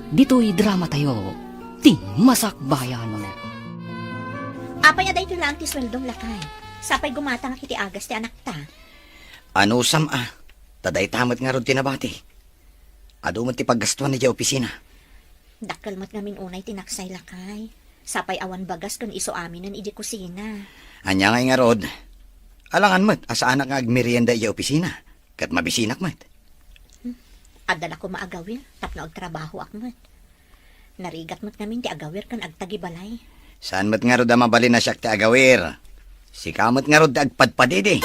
Dito'y drama tayo, ti masakbayan. Apay aday ito lang ti sweldong lakay. Sapay gumata nga kiti agas ti anak ta. Ano taday tamat nga rod tinabati. Ado mo ti paggastuan na di opisina. Dakkel mat ngamin unay tinaksay lakay. Sapay awan bagas kun iso aminan idi kusina. Anya nga rod. Alangan mat, asa anak nga agmerienda di opisina. Kat mabisinak mat. Adala ko maagawir, tapno agtrabaho akmat. Narigat mat ngamin ti agawir kan agtagibalay. Saan mat nga rod mabalin na siyak ti agawir? Si kamot nga rod agpadpadidi.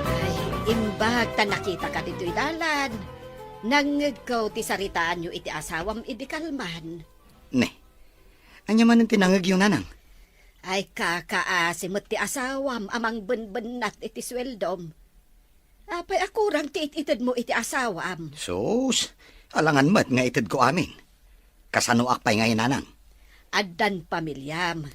Ay, imbag ta nakita ka dito'y dalan. Nangagkaw ti saritaan nyo iti asawam iti kalman. Ne, anya man ang tinangag yung nanang. Ay kakaasimot ti asawam amang benbenat iti sweldom. Apay akurang ti ititid mo iti asawam. Sus, alangan mat nga itid ko amin. Kasanuak pa'y ngayon nanang. Addan pamilyam.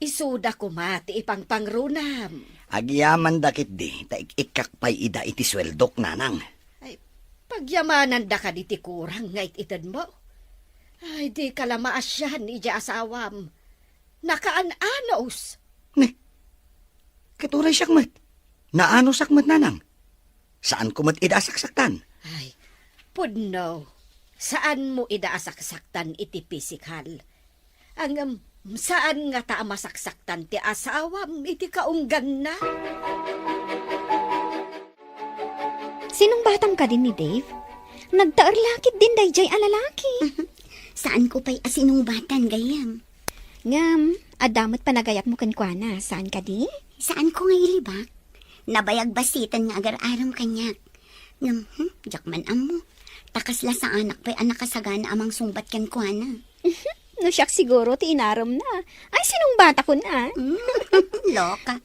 Isuda ko mati ipang pangrunam. Agyaman dakit di, taik-ikak pa'y ida iti sweldok nanang. Ay, pagyamanan da ka diti kurang nga ititid mo. Ay, di ka lamaasyan ija asawam. Nakaan-anos. Ne, katuray siyak mat. Naano sakmat nanang? Saan ko mat idasaksakan? Ay, pudno. Saan mo idaasaksaktan iti pisikal? Ang saan nga ta masaksaktan ti asawam iti kaunggan na? Sinong batang ka din ni Dave? Nagtaarlakit din dayjay alalaki. Saan ko pa'y asinong batan gayam? Ngam, adamat panagayat mo kankwana. Saan ka di? Saan ko nga ilibak? Nabayag basitan nga agar-aram kanyak. Ngam, jakman amo. Takasla sa anak pa'y anak kasagana amang sungbat kan ko na. No siyak siguro ti inaram na. Ay, sinong bata ko na? Loka.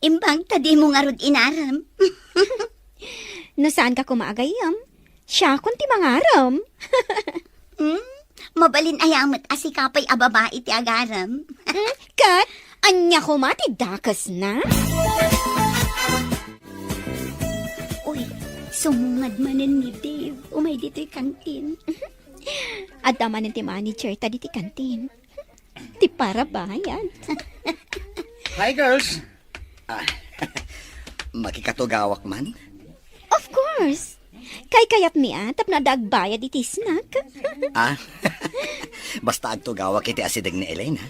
Imbang tadi mo nga rod inaram. No saan ka kumaagayam? Siya kun ti mangaram. Mabalin ayamat asikapay ababae ti agaram. Kat, anya ko mati dakas na? Uy, sumungad manin ni Dave. Umay dito'y kantin. At naman ti manager ta di ti kantin. Ti para bayan. Hi, girls. Makikatugawak man? Of course. Kay kayat mi tap na dagbayad iti snack. Basta agtugawak iti asidag ni Elaine, ha?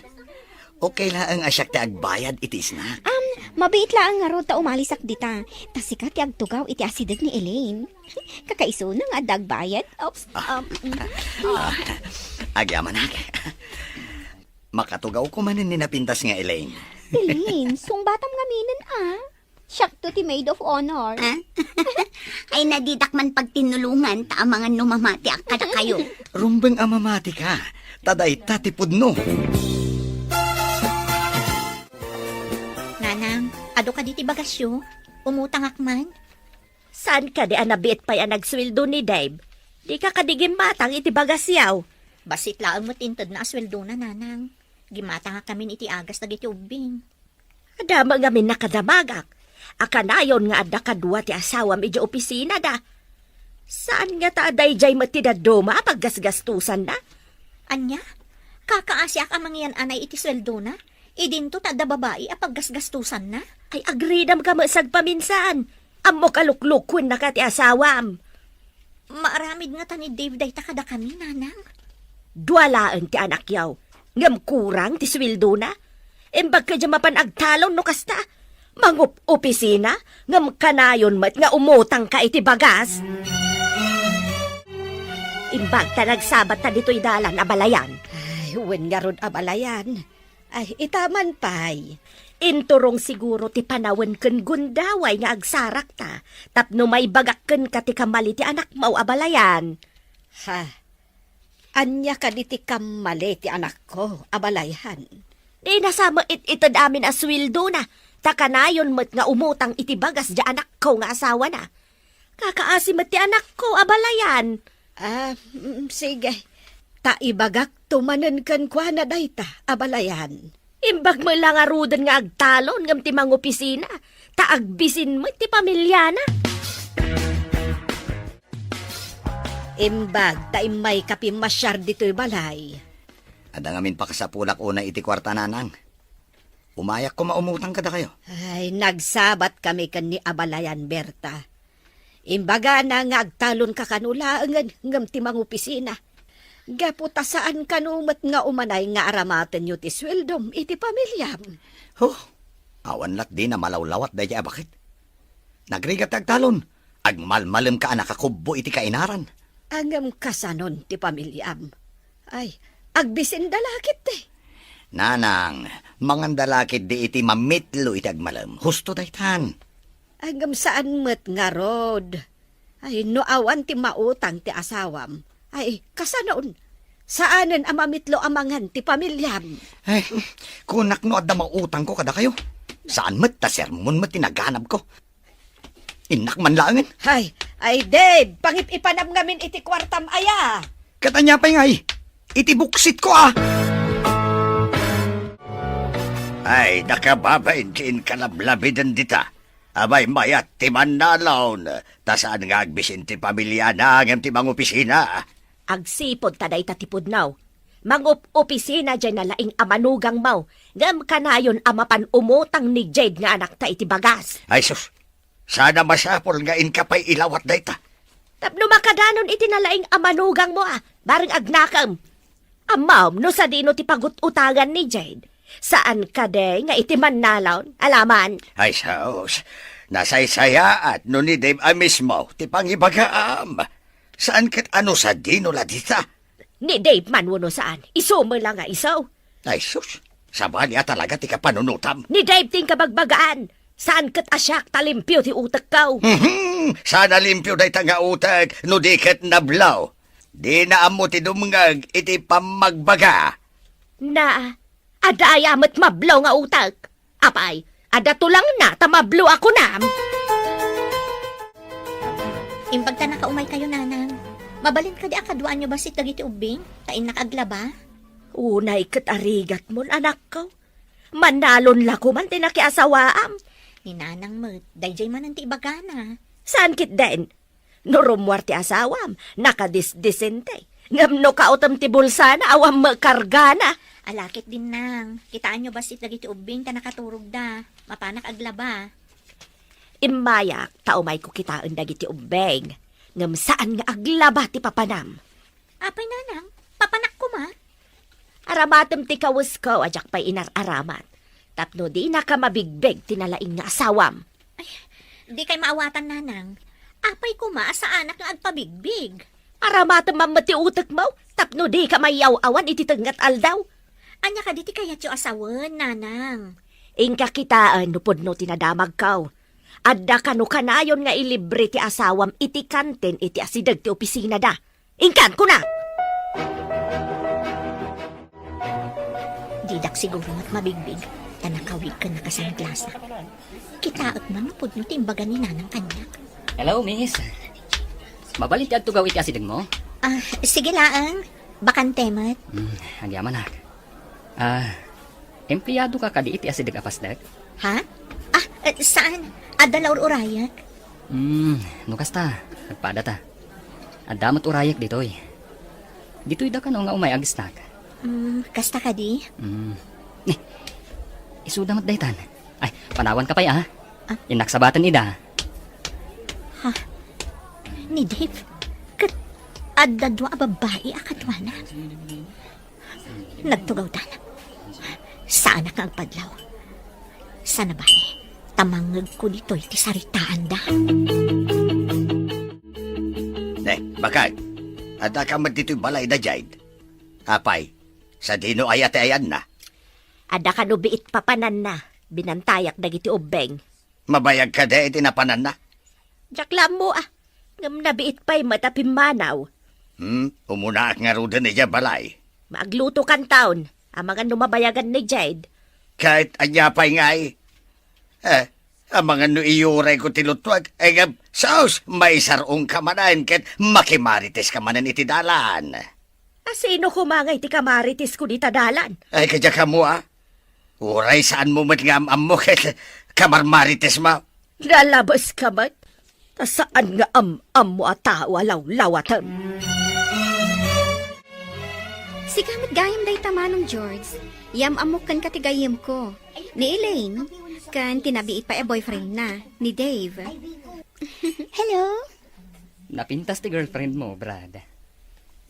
Okay lang ang asyak ti agbayad iti snack. Mabait lang nga ro ta umalisak dita. Tasika ti agtugaw iti asidag ni Elaine. Kakaiso na nga dagbayad. Oops. Agyaman ak. Makatugaw ko manin ni napintas nga Elaine. Elaine, sung batam nga minin Siyak to ti maid of honor. Ay nadidak man pag tinulungan ta mga numamati akada kayo. Rumbeng amamati ka. Taday tatipod no. Nanang, ado ka diti bagasyo. Umutang akman. Saan ka di anabit pa'y nagsweldo ni Dave? Di ka kadigim matang iti bagasyaw. Basit laang mo tintod na asweldo na, nanang. Gimata nga kami iti agas na giti ubing. Adama nga min nakadamagak. Akanayon nga adda kadwa ti asawam iti opisina da. Saan nga ta aday jay matidadoma paggasgastusan na? Anya, kakaasyak ang mangyan anay iti sweldo na. Idinto ta da babae a paggasgastusan na. Ay agridam ka masag paminsan. Amo kaluklukon na ka ti asawam. Maaramid nga ta ni Dave day takada kami, nanang. Duwalaan ti anak yaw. Ngam kurang ti sweldo na. Embag ka dyan mapanagtalon no kasta. Mangup opisina, ngam kanayon mat nga umutang ka iti bagas. Imbag ta nagsabat ta dito'y dalan abalayan. Ay, wen nga rod abalayan. Ay, itaman pay. Inturong siguro ti panawen ken gundaway nga agsarak ta. Tapno may bagak ken ka ti kamali ti anak mau abalayan. Ha, anya ka di ti kamali ti anak ko, abalayan. Di nasama itad amin aswildo na. Takanayon mat nga umutang iti bagas di anak ko nga asawa na. Kakaasim ti anak ko, abalayan. Sige. Taibagak tumanen kan kwa na dayta, abalayan. Imbag mo lang arudan nga agtalon ngam ti mang opisina. Taagbisin mo ti pamilya na. Imbag, taimay kapi masyar dito'y balay. Adangamin pa ka sa pulak una iti kwarta nanang. Umayak ko maumutang kada kayo. Ay, nagsabat kami kan ni Abalayan, Berta. Imbaga na nga agtalon ka kanula ngam timang opisina. Gaputa saan kanumat nga umanay nga aramaten yu ti sweldom iti pamilyam. Awan lat di na malawlawat daya bakit? Nagrigat agtalon. Agmalmalem ka nakakubbo iti kainaran. Angam kasanon ti pamilyam. Ay, agbisin dalakit eh. Nanang, mangandalakit di iti mamitlo iti agmalem. Husto daytan. Angam saan met nga rod. Ay, no awan ti mautang ti asawam. Ay, kasanon. Saanen amamitlo amangan ti pamilyam. Ay, kunak no adda mautang ko kada kayo. Saan met ta sermon met tinaganap ko. Inak man laangan. Ay, Dave, pangit ipanam ngamin iti kwartam aya. Katanya pa ngay. Iti buksit ko ah. Ay, nakababain kin kalablabidan dita. Abay mayat ti manalaon. Tasaan nga agbisin ti pamilya na ngam ti mga opisina. Agsipod taday tatipod now. Mangup opisina dyan na laing amanugang mau. Ngam kanayon amapan umutang ni Jade nga anak ta iti bagas. Ay sus, sana masapol nga in kapay ilawat dayta. Tapno makadanon iti nalaing amanugang mo bareng agnakam. Amam no sa dino ti pagut-utangan ni Jade. Saan ka de nga iti manalaon? Alaman? Ay sus, nasaysaya at no ni Dave mismo ti pangibagaam. Saan kat ano sa dino la dita? Ni Dave man wano saan? Iso mo lang nga isaw. Ay sus, sabali talaga ti kapanunutam. Ni Dave ting kabagbagaan. Saan kat asyak talimpyo ti utak kaw? Sana limpyo day nga utag no di kat nablaw. Di na amo ti dumngag iti pamagbaga. Na, adayamat mablaw nga utak. Apay, ada tulang na tamablo ako nam. Imbag ta nakaumay kayo, nanang. Mabalin ka di akadwaan nyo basit dagiti ubing? Tain nakaglaba? Unay kat arigat mon anak ko. Manalon lako man tinakiasawaam. Ni nanang mo, dayjay man ang tiibagana. Saan kit den? No rumwar ti asawam, nakadisdisente. Ngam no kautam ti bulsana, awam makargana. Alakit din nang. Kitaan nyo basit dagiti ubing ta nakaturog da. Mapanak aglaba. Imayak, taumay ko kitaan dagiti ubeng. Ngam saan nga aglaba ti papanam. Apay nanang, papanak ko ma. Aramatem ti kawus ko, ajak pa'y inararamat. Tapno di na ka mabigbeg tinalaing nga asawam. Di kay maawatan, nanang. Apay ko ma, sa anak nga agpabigbig. Aramatem mamati utak mo, tapno di ka mayaw-awan iti tengat aldaw. Anya ka diti kaya tiyo asawan, nanang. Ingka kitaan, nupod no tinadamag kaw. Adda ka no kanayon nga ilibre ti asawam iti kanten iti asidag ti opisina da. Ingkan ko na! Didak siguro mat mabigbig. Tanakawig ka na kasang klasa. Kitaot man pud no timbaga ni nanang kanyak. Hello, miss. Mabalit ti agtugaw iti asidag mo? Sige laang. Bakante mat. Agyaman nak. Empleyado ka kadi iti asidag apasdag? Ha? Saan? Adalaur urayak? Nukas ta. Nagpada ta. Adamot urayak ditoy. Ditoy da ka no nga umay agisnak. Kasta ka di? Isudamat daytan. Ay, panawan ka pa'y Inaksabatan ida. Ni Dave? Adadwa babae akatwana. Nagtugaw ta na. Saan ka ang padlaw? Sana ba tamangag ko dito'y ti saritaan da. Bakag. Ada ka mat dito'y balay da jayd. Apay, sa dino ayate ayan na. Ada ka no biit papanan na. Binantayak dagiti ubeng. Mabayag ka de iti napanan na. Jaklam mo Ngam nabiit pa'y matapim manaw. Umunaak nga ruda niya balay. Maagluto kan taon. Ang mga numabayagan ni Jade. Kahit anyapay ngay. Ang mga nuiyuray ko tilutwag. Saos, may sarong kamanan ket makimarites kamanan iti dalan. Sino kumangay ti kamaritis ko di tadalan? Ay, kadya ka mo Uray saan mo mat nga am mo ket kamarmarites mo. Lalabas ka mat? Saan nga am mo atawa lawatan? Si kamit gayam day tamanong George. Yam amok kan katigayam ko. Ni Elaine. Kan tinabi pa boyfriend na. Ni Dave. Hello? Napintas ti girlfriend mo, Brad.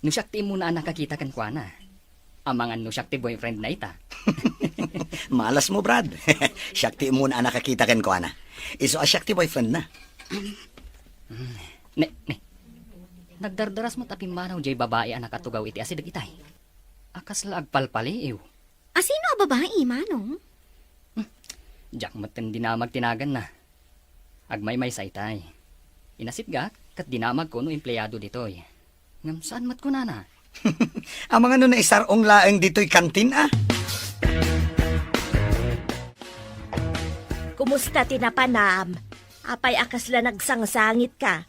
Nusyakti mo na nakakita kan kwa na. Amangan nusyakti boyfriend na ita. Malas mo, Brad. Shakti mo na nakakita kan ko, ana. Iso a Shakti boyfriend na. Ne. Nagdardaras mo tapi manaw jay babae anak katugaw iti asidag itay. Akas la agpalpali ew. Asino a babae, manong? Jak maten dinamag tinagan na. Agmay-may sa itay. Inasit ga, kat dinamag ko no empleyado ditoy. Ngam saan mat ko na? Ang mga no na isarong laeng dito'y kantin, ah. Kumusta tinapanam? Apay akas la nagsangsangit ka.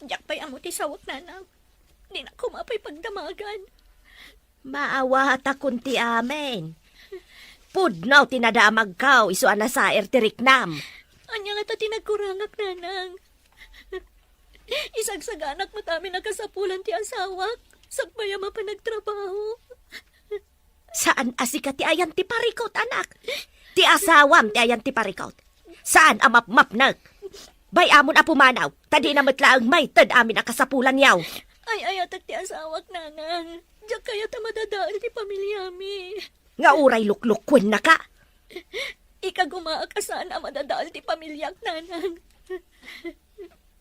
Jak pa'y amo ti sawak nanang. Di na ko mapay pagdamagan. Maawa hata kunti amen. Pudnaw tinadamag kaw, iso anasaer tiriknam. Anya nga ta tinagkurangak nanang. Isagsaganak mo tami nakasapulan ti asawak. Sagbaya pa nagtrabaho. Saan asika ti ayan ti parikot, anak? Ti asawam ti ayan ti parikot. Saan amap-map nag? Bay amon apumanaw, tadi na matlaang may tad amin akasapulan yaw. Ay ayatak ti asawak nanang. Diyak kaya ta madadaal ti pamilya mi. Nga uray luklukwen na ka. Ikagumaakasan na madadaal ti pamilyak nanang.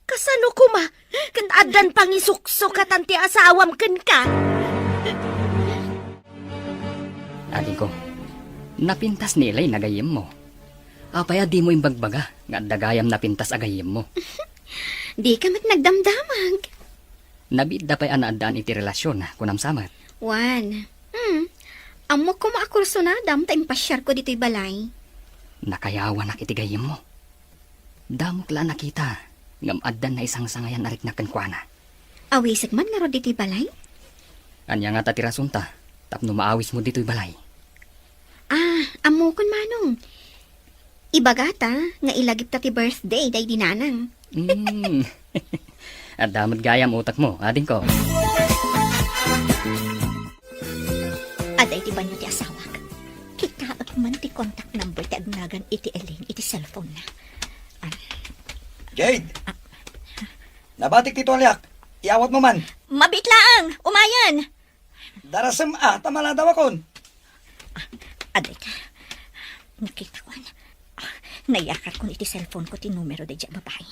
Kasano kuma? Kan adan pangisuksukat ti asawam ken ka. Adi ko, napintas nilay nagayim mo. Apaya di mo imbagbaga, nga dagayam napintas agayim mo. Di ka mat nagdamdamag. Nabida pa'y anaadaan iti relasyon, kunam samat. Juan. Amo ko maakurso na dam ta impasyar ko dito'y balay. Nakayawan na kitigayim mo. Damok la nakita, ngam addan na isang sangayan arik na kankwana. Awisag man nga ro dito'y balay? Anya nga tatirasunta, tapno maawis mo dito'y balay. Amo kun manong. Ibagata nga ilagip ta ti birthday day dinanang. At damot gayam utak mo, ading ko. Aday ti banyo ti asawak. Kitaak man ti contact number ti agnagan iti Elaine iti cellphone na. Jade! Nabatik ti tuwalyak. Iawat mo man. Mabitlaang! Umayan! Darasam tamala daw akon. Aday ka. Nakita ko na. Nayakar ko iti cellphone ko ti numero de dya babae.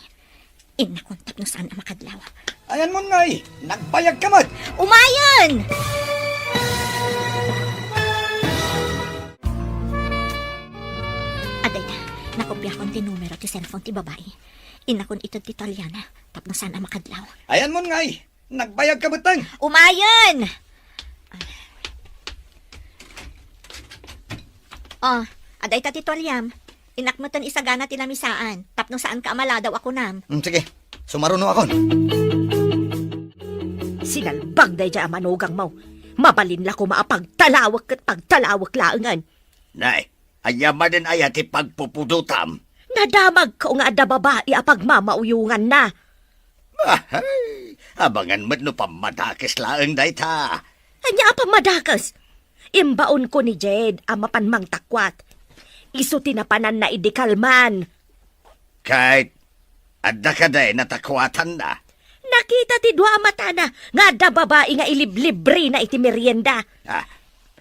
Inakontak no saan ang makadlaw. Ayan mo nga nagbayag ka mat. Umayan! Aday na, nakopya ko ti numero ti cellphone ti babae. Inakon ito ti Italiana, tapno saan ang makadlaw. Ayan mo nga nagbayag ka batang. Umayan! Oh, aday ta ti Tolyam. Inakmutan isagana ti lamisaan. Tapno saan ka amala daw ako nam. Sige, sumaruno akon. Sinalbag day dya manugang mo. Mabalin la ko maapagtalawak at pagtalawak laangan. Nay, ayama din ayat ipagpupudutam. Nadamag ko nga da babae apag mamauyungan na. Ay, abangan mo no pamadakis laang day ta. Anya apang madakas. Imbaon ko ni Jed ang mapanmang takwat. Isu tinapanan na idikalman. Kahit adda ka day natakwatan na. Nakita ti dua mata na nga da babae nga iliblibre na iti merienda. Ah,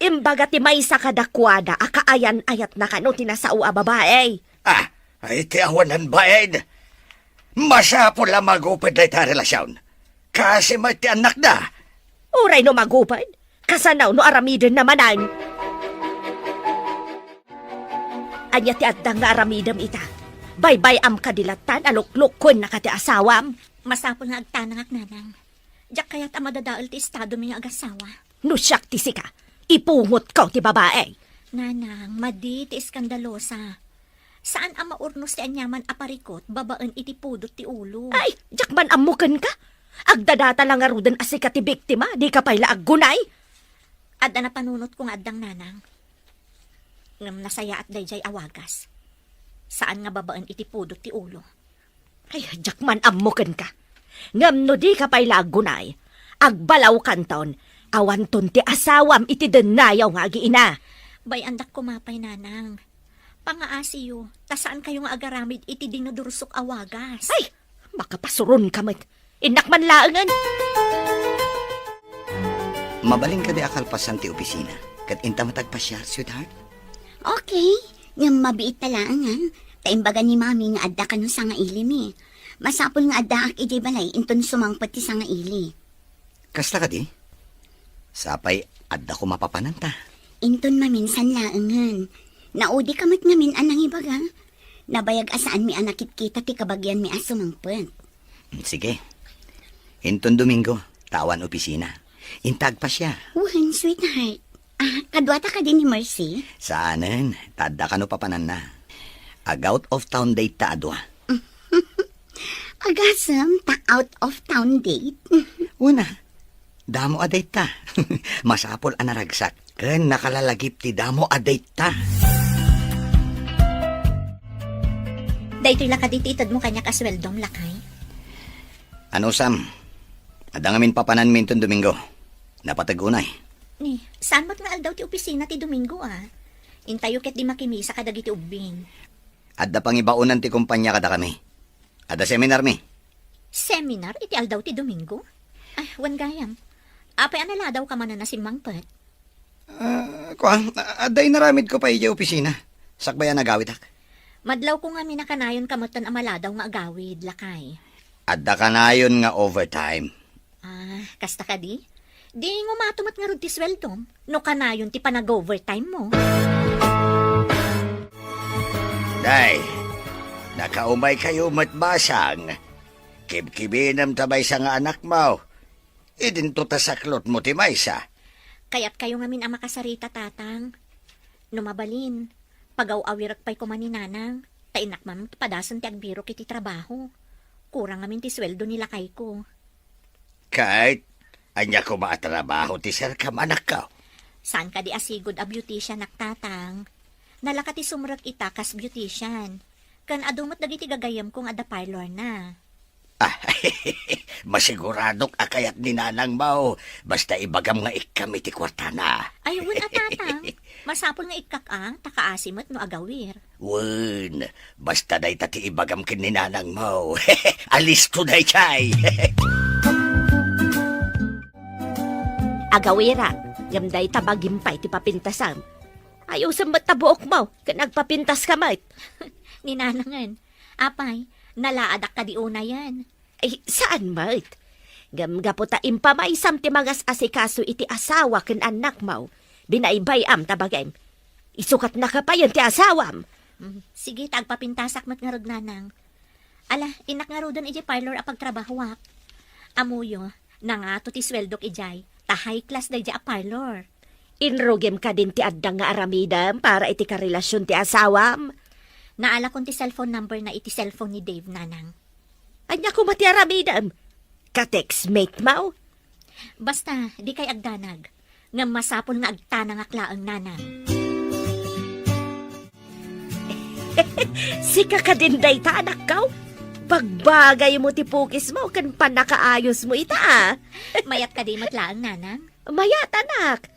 Imbaga ti may sa kadakwada akaayan ayat na kano tinasao a babae. ay ti awanan baed. Masapo la magupad day ta relasyon. Kasi may ti anak na. Uray no magupad. Kasanaw no aramidon namanan. Anya ti addang nga aramidam ita. Baybay am kadilatan aluklukon na kati asawam. Masapol nga agtanang nanang. Diyak kaya ta madadaal ti estado mi nga agasawa. No siyak ti sika. Ipungot ko ti babae. Nanang, madi ti iskandalosa. Saan ang maurnos ti anyaman aparikot, babaan iti pudot ti ulo. Ay, jakman amukan ka. Agdadata lang nga rudan asika ti biktima. Di ka pa'y laaggunay. Adda na panunot ko nga addang nanang. Ngam nasaya at dayjay awagas. Saan nga babaan iti pudot ti ulo. Ay, jakman amukan ka. Ngam no di ka pa'y lagunay. Agbalaw kanton. Awan ton ti asawam iti denayaw nga agiina. Bay andak kumapay nanang. Pangaasiyo, tasaan kayo nga agaramid iti dinudursok awagas. Ay, makapasuron ka mat. Inak man laangan. Mabaling ka di akalpasan ti opisina. Kat inta matagpa siya, sweetheart. Okay, ngam mabiit talaan nga. Taimbaga ni mami nga adda ka no sa nga ilim eh. Masapol nga adda ak ijay balay inton sumangpot ti sa nga ili. Kasta ka di? Sapay, adda ko mapapananta. Inton maminsan laangan. Naudi kamat ngamin anang ibaga. Nabayag asaan mi anakit kita ti kabagyan mi asumangpot. Sige. Hinton Domingo, tawan opisina. Intag pa siya. Wuhan, sweetheart. Kadwata ka din ni Mercy? Saanen, tadda ka no papanan na. Ag-out of town date ta adwa. Agasam, ta out of town date. Una, damo a date ta. Masapol a naragsak. Ken nakalalagip ti damo a date ta. Dahito laka dititad mo kanya kasweldom lakay. Ano, Sam? Adangamin papanan minton Domingo. Napatagunay. Ni, saan mat nga aldaw ti opisina ti Domingo Intayo ket di makimisa kadag iti ubing. Adda pang ibaunan ti kumpanya kada kami. Adda seminar mi. Seminar iti aldaw ti Domingo? Ay, wan gayam. Apay anala daw ka man na simangpet. Kuang, adday naramid ko pa iya opisina. Sakbayan nagawid ak. Madlaw ko nga minakanayon kamutan amala daw nga agawid lakay. Adda ka na yun nga overtime. Kasta ka di? Di nga matumat nga rod ti sweldom. No kanayon ti panag-overtime mo. Day, nakaumay kayo matbasang. Kibkibinam tabay sa nga anak mo. Idinto ta saklot mo ti maysa. Kaya't kayo nga min ang makasarita tatang. Numabalin, pagaw-awirak pa'y kumaninanang, tainak mam padasan ti agbiro kiti trabaho. Kurang ngamin ti sweldo nila kay ko. Kahit, anya ko maatrabaho ti sir kam anak ka. Saan ka di asigod a beautician naktatang? Nalaka ti sumrak ita kas beautician. Kan adumot dagiti gagayam kong ada parlor na. Masiguradok akayat ni nanang mo. Basta ibagam nga ikam iti kwarta na. Ay, wun tatang. Masapol nga ikakang, takaasimot no agawir. Wun, basta day tati ibagam kin ni nanang mo. Alis to day chay. Agawira, gamday tabagimpay ti papintasam. Ayaw sa matabuok mo, kanagpapintas ka mat. Ninanangan, apay, nalaadak ka di una yan. Ay, saan mat? Gamgapo ta impamaysam ti magas asikaso iti asawa ken anak mo. Binaybayam tabagay. Isukat na ka pa yun ti asawam. Sige, tagpapintasak mat nga rod nanang. Ala, inak nga rodon iti parlor apag trabahwak. Amuyo, nangato ti sweldok ijay, ta high class da ija a parlor. Inrogem ka din ti addang nga aramidam para iti karelasyon ti asawam. Naala kong ti cellphone number na iti cellphone ni Dave nanang. Anya ko mati aramidam. Ka-textmate mo? Basta, di kay agdanag. Nga masapol nga agtanang aklaang nanang. Sika ka din day ta anak ka. Pagbagay mo ti pukis mo kan panakaayos mo ita. Mayat ka di matlaang nanang? Mayat anak.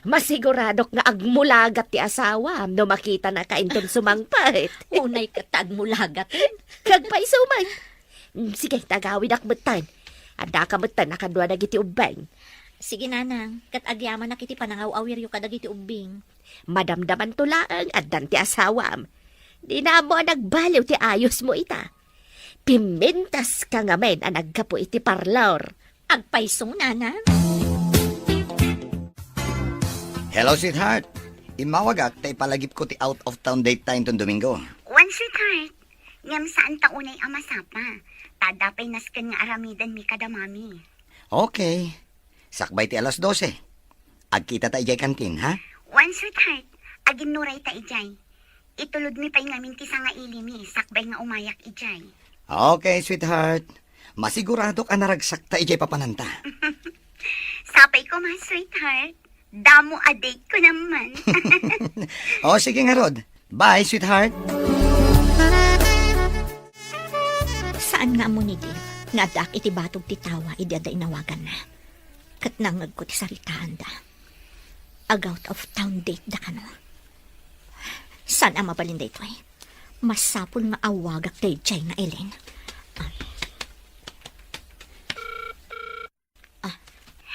Masiguradok nga agmulagat ti asawa no makita na kainton sumangpait. Unay katag mulagatin. Kagpay sumay. Sige, tagawid akmutan. Ada ka mutan nakadwa na giti ubeng. Sige nanang, kat agyaman na kiti panangaw-awir yu kadag iti ubing. Madamdaman tulaang addan ti asawam. Di na mo nagbaliw ti ayos mo ita. Pimintas ka nga men ang nagkapo iti parlor. Agpaisong nanang. Hello, sweetheart. Imawagak tay palagip ko ti out of town date tayo itong Domingo. One sweetheart. Ngam saan taunay amasapa. Tadapay nasken nga aramidan mi kada mami. Okay. Sakbay ti alas 12. Agkita ta ijay kantin, ha? One sweetheart. Agin nuray ta ijay. Itulod mi pa'y ngamin ti nga ilimi. Sakbay nga umayak ijay. Okay, sweetheart. Masigurado ka naragsak ta ijay papananta. Sapay ko ma, sweetheart. Damo a date ko naman. O, sige nga, Rod. Bye, sweetheart. Saan nga mo ni Dave? Nga dak iti batog ti tawa, idada inawagan na. Kat nangag ko ti saritaan da. Out of town date da ka no. Saan ang mabalin da ito eh? Masapul nga awagak kay Jay na Elaine.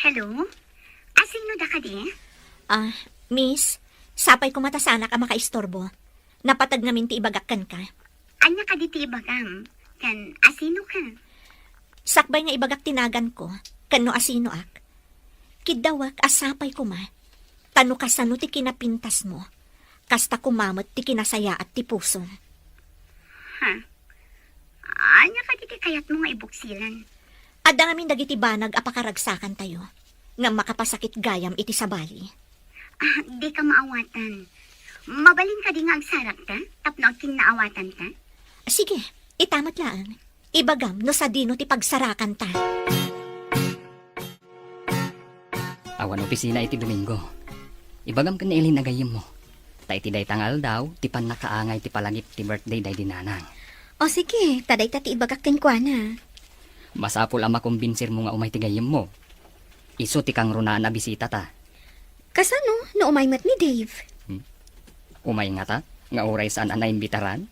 Hello? Asino da ka di? Miss, sapay ko mata sana ka makaistorbo. Napatag namin ti ibagakkan ka. Anya ka di tibagam? Kan asino ka? Sakbay nga ibagak tinagan ko, kano asino ak. Kidawak asapay ko ma. Tano kasano ti kinapintas mo. Kasta kumamot ti kinasaya at ti puso. Ha? Anya ka di kayat mo nga ibuksilan? Adda ngamin dagiti banag apakaragsakan tayo. Nga makapasakit gayam iti sabali. Di ka maawatan. Mabalin ka di nga agsarak ta? Tapno kinaawatan ta? Sige, itamat lang. Ibagam no sa dino ti pagsarakan ta. Awan opisina iti Domingo. Ibagam ka ni Elaine nagayim mo. Ta iti day tangal daw, ti pan nakaangay ti palagip ti birthday day dinanang. O sige, taday tati ibagak ken kwa na. Masapul ang makumbinsir mo nga umay ti gayim mo. Iso ti kang runaan na bisita ta. Kasano, no umaymat ni Dave? Umay nga ta, nga oray saan ang naimbitaran.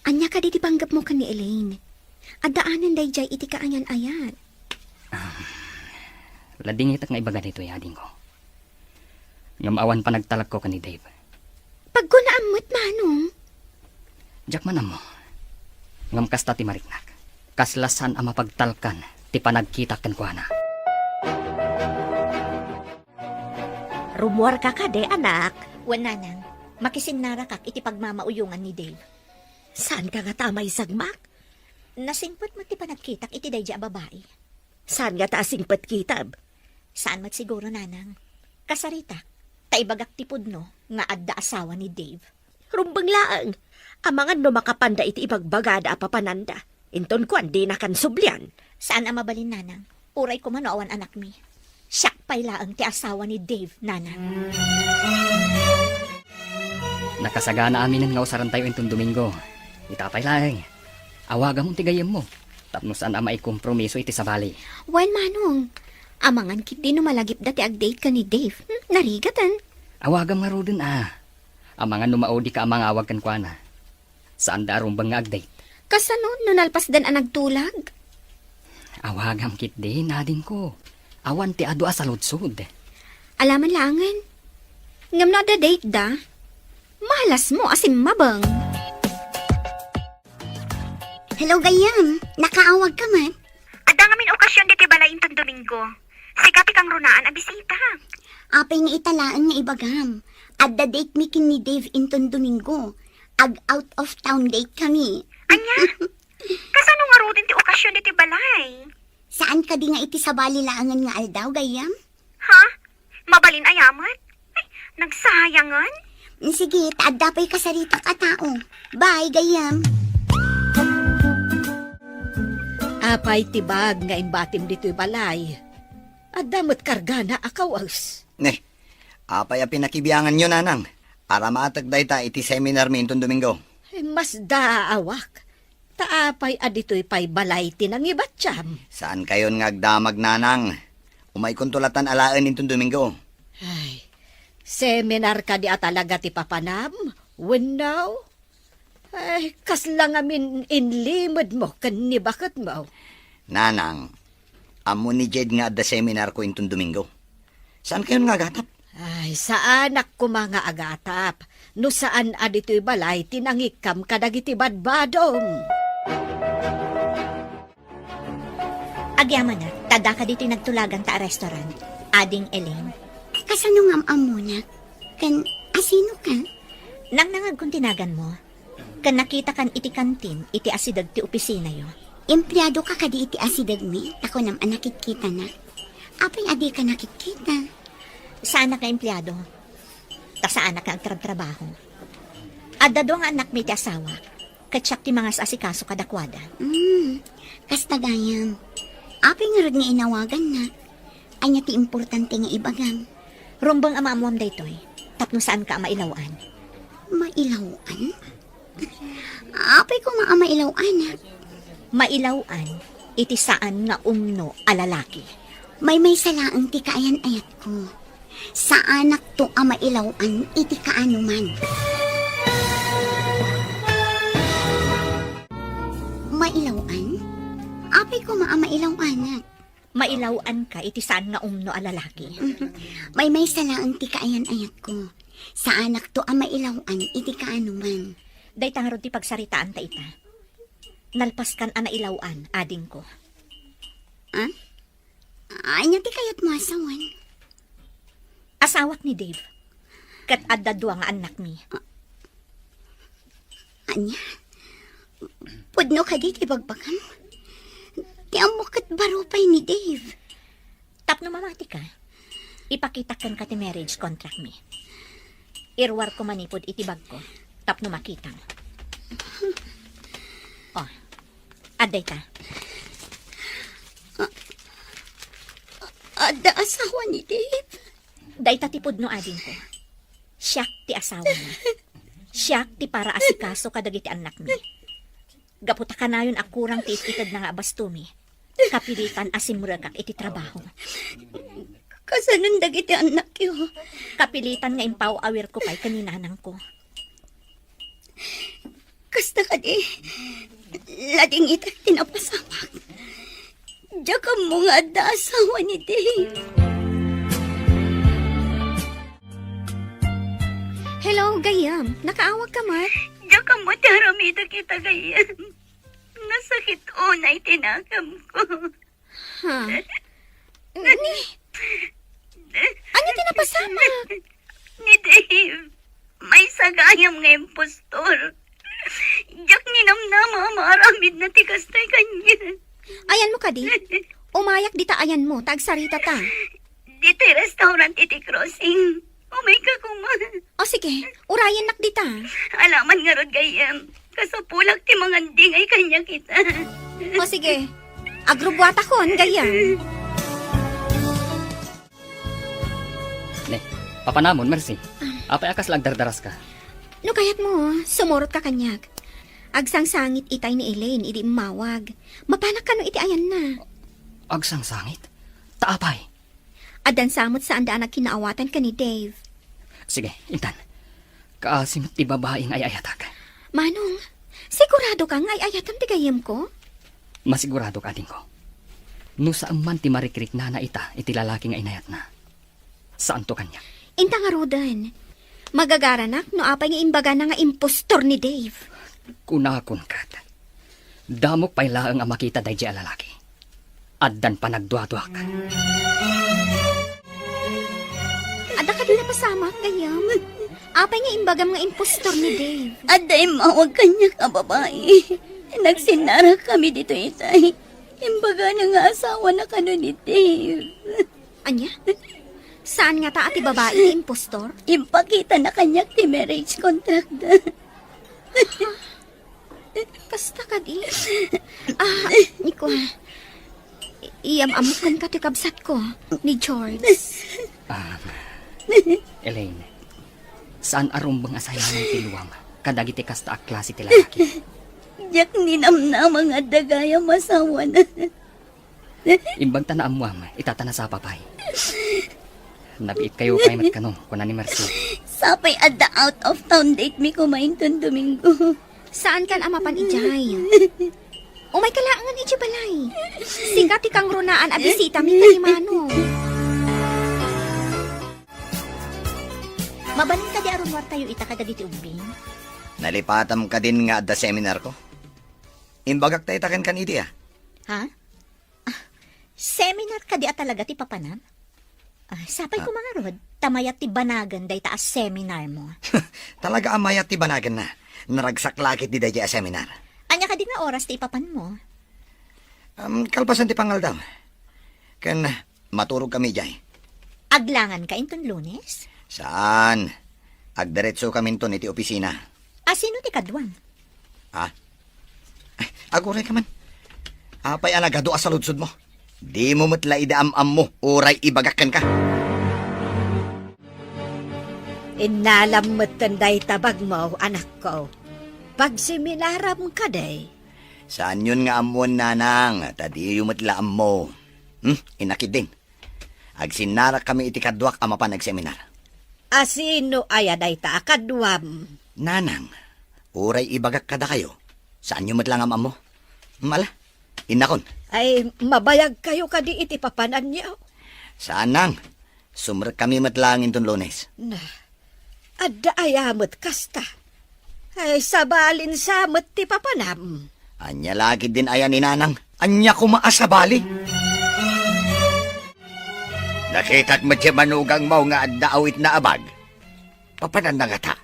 Anya ka di panggap mo ka ni Elaine. Adaanan day jay iti kaanyan ayan. Lading itak nga ibaga dito yading ko. Ngamawan pa nagtalak ko ka ni Dave. Pag ko naamot manong. Jack man mo. Ngam kasta ti mariknak. Kaslasan ang mapagtalkan, ti panagkita ken kuana. Rumor ka de, anak. Wananang, makisingnara kak iti pagmamauyungan ni Dave. Saan ka nga tamay sagmak? Nasingpot mo ti panagkitak iti dayja babae. Saan nga taasing patkitab? Saan mat siguro nanang? Kasarita, taibagak ti pudno nga adda asawa ni Dave. Rumbang laang. Amangan no makapanda iti ibagbagada apapananda. Inton kwan di na kan sublian. Saan ang mabalin nanang? Uray ko man awan anak mi. Siyak pay laang ti asawa ni Dave, nanang. Nakasagana amin nga usaran tayo intong Domingo. Itapay lang. Awaga mong tigayem mo. Tapno saan ang maikompromiso iti sabali. Wen manong. Amangan kit di no malagip dati ag-date ka ni Dave. Narigatan. Awagam nga ro din Amangan numaodi ka amang awag kan kuana. Saan darong bang nga ag-date? Kasano, no nalpas dan ang nagtulag? Awagam kit din nadin ko. Awan ti adu asaludsud. Alaman langan. Ngam na da date da. Malas mo asim mabang. Hello, gayam. Nakaawag ka man? Ada ngamin okasyon diti balay intong Domingo. Sigapi kang runaan a bisita. Apay nga italaan nga ibagam. At the date mi kin ni Dave inton Domingo. Ag out of town date kami. Anya? Kasano nga ro din ti okasyon diti balay? Saan ka di nga iti sa balilaangan nga aldaw, gayam? Ha? Mabalin ayamat? Ay, nagsayangan? Sige, taadda pa'y kasarita ka tao. Bye, gayam. Apay tibag nga imbatim dito'y balay. At damot karga na akawas. Apay a pinakibiyangan nyo, nanang. Para maatagday ta iti seminar mi intong Domingo. Mas daawak. Taapay adito'y pay balay tinang ibatsyam. Saan kayon nga agdamag, nanang? Umay kuntulatan alaan intong Domingo. Ay, seminar ka di atalaga ti papanam? Winaw? Ay, kaslang amin inlimod mo, kanibakot mo. Nanang, amo ni Jed nga adda seminar ko intong Domingo. Saan kayon nga gatap? Ay, sa anak ko mga agatap. No saan adito'y balay tinangikam kadagiti badbadong. Agyaman na, tada ka dito nagtulagan ta a restaurant. Ading Elaine. Kasano nga amuna? Kan, asino ka? Nang nangag kung tinagan mo, kan nakita kan iti kantin, iti asidag ti opisina yo. Empleyado ka kadi iti asidag mi? Ako nam nakikita na. Apay adi ka nakikita? Sa anak nga empleyado, ta sa anak nga agtrabaho. Adado nga anak may ti asawa, katsak ti mga asikaso kadakwada. Kasta gayam. Apay nga rod nga inawagan na. Anya ti importante nga ibagam. Rumbang amaamuam daytoy, tapno saan ka mailawan. Mailawan? Apay ko maamailawan na. Mailawan, iti saan nga umno alalaki. May salaang ti kaayan ayat ko. Sa anak to ama ilawan iti kaanuman. Mailawan? Apay ko maama ilawanak. Mailawan ka, iti saan nga umno alalaki. May salaang ti kaayan ayat ko. Sa anak to ama ilawan iti kaanuman. Day tangarod ti pagsaritaan ta ita. Nalpas kan ana ilawan, ading ko. Anya ti kayat mo asawan. Asawat ni Dave. Kat adda dua nga anak mi. Anya? Pudno ka di ti bagbagam? Ti amo kat barupay ni Dave. Tapno mamati ka. Ipakita kan ka ti marriage contract mi. Irwar ko manipod iti bag ko. Tapno makita mo. Oh, aday ta. Ada asawa ni Dave. Day ta tipod no ading ko. Siyak ti asawa na. Siyak ti para asikaso kadagiti anak mi. Gaputa ka na yun akurang ti ititad na nga abastumi. Kapilitan asimuragak iti trabaho. Kasanundag iti anak yo. Kapilitan nga impaw awir ko pa'y kaninanang ko. Kasta ka di. Lading ita tinapasamak. Diyan mo nga da asawa ni Dave. Hello, Gayam. Nakaawag ka, Mark? Diyan ka mo taramita kita gayam. Nasakit unay tinakam ko. Ha? Ano tinapasamak? Ni Dave, may sagayam nga impostor. Diyak ninamnama maramid na tikas na kanya. Ayan mo ka di. Umayak dita ayan mo, tagsarita ta. Dito restaurant iti crossing. Umay ka kuma. O sige, urayan nak dita. Alaman nga rod gayam. Kasapulak ti mga dingay kanya kita. O sige, agrubwata kon, Gayam. Ne, papanamon, merci. Apay akas lang dardaras ka. No kayat mo, sumurot ka kanyag. Agsang sangit itay ni Elaine, idi mawag. Mapanak ka no iti ayan na. Agsang sangit? Taapay. Adan samot sa andaan na kinaawatan ka ni Dave. Sige, intan. Kaasimot ti babaeng ay ayatag. Manong, sigurado kang ay ayatam ti Gayam ko? Masigurado ka din ko. No saan man ti marikrik na ita, iti lalaki nga inayat na. Saan to kanya? Inta nga rodan. Magagaranak no apay nga imbaga na nga impostor ni Dave. Kunakon kat. Damok pay laang ang makita day di lalaki. Addan pa nagduwa-duwa ka. Ada ka din na pasamak, Gayam. Apay nga imbagam nga impostor ni Dave. Aday mawag kanya ka babae. Nagsinara kami dito itay. Imbaga na nga asawa na kano ni Dave. Anya? Saan nga ta ati babae nga impostor? Impakita na kanya ti marriage contract na. Kasta ka di. Niko, iyam-amukan ka ti kabsat ko ni George. Elaine, saan arumbang asayang ng tiluwang kadagiti kasta a klase ti lalaki? Diyak ninamna mga dagaya masawa na. Imbag ta na amuam, itatana sa papay. Nabiit kayo kay mat kanong kuna ni Mercy. Sapay adda out of town date mi kumain ton Domingo. Saan kan amapan ijay? Umay kalaangan iti balay. Sikat ikang runaan a bisita mi kay Mano. Mabalin ka di aron war tayo ita kadagiti umbing. Nalipatam ka din nga adda seminar ko. Imbagak tayo taken kan iti ah. Ha? Seminar ka di talaga ti papanam? Sapay ko mga rod, tamayat ti banagan day taas seminar mo. Talaga amayat ti banagan na. Naragsak lakit di dahi a seminar. Anya ka di nga oras ti ipapan mo? Kalpasan ti pangal daw. Kan maturog kami jay. Aglangan ka inton Lunes? Saan? Agdiretso kami ton iti opisina. Sino ti kadwan? Aguray ka man. Apay anagado sa ludsod mo. Di mo matla idaam-am mo, oray ibagakan ka. Inalam mo tanday tabag mo, anak ko. Pag seminaram ka day. Saan yun nga amon, nanang? Tadi yumatlaam mo. Inakid din. Agsinara kami iti kadwak ama pa nagseminar. Asino aya dayta akadwam? Nanang, uray ibagak kada kayo. Saan yumatlang am mo? Mala, inakon. Ay, mabayag kayo kadi iti papanan niyo. Saan nang? Sumrek kami matlangin ton Lunes. Na, adda ayamot kasta. Ay, sabalin samot ti papanam. Anya lagi din ayan ni nanang. Anya kumaasabali. Nakita't mo siya manugang mo nga adda awit na abag. Papanan na nga ta.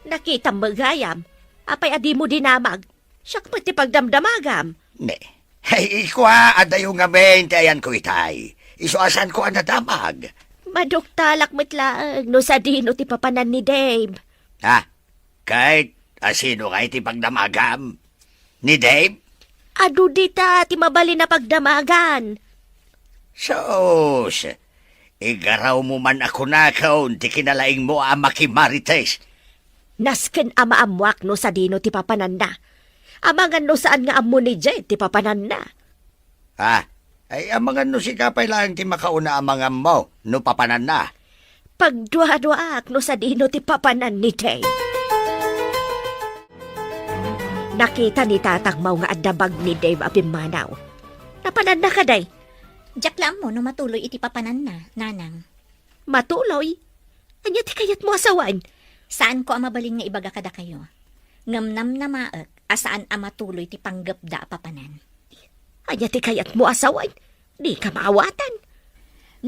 Nakita magayam. Apay adi mo dinamag. Siyak pati pagdamdamagam. Ne. Hey, ikwa, adayo nga mente ayan ko itay. Isuasan ko ang nadamag. Maduktalak mitlaang no sa dino ti papanan ni Dave. Ha? Kahit asino kay ti pagdamagam? Ni Dave? Adu dita ti mabali na pagdamagan. Sos, igaraw mo man ako na kaun ti kinalaing mo ama ki Marites. Nasken ama amwak no sa dino ti papanan na. Amangan no saan nga amo ni Jay ti papanan na. Ha? Ay amangan no si kapay lang ti makauna amangan mo, no papanan na. Pagduha-duak no sa dino ti papanan ni Jay. Nakita ni tatagmaw nga adabag ni Dave apimanaw. Napanan na ka day. Jack lang mo no matuloy iti papanan na, nanang. Matuloy. Anya ti kayat mo asawan. Saan ko amabalin nga ibaga kada kayo? Ngamnam na maek, asaan amatuloy ti panggapda papanan. Anya ti kayat mo asawan. Di ka maawatan.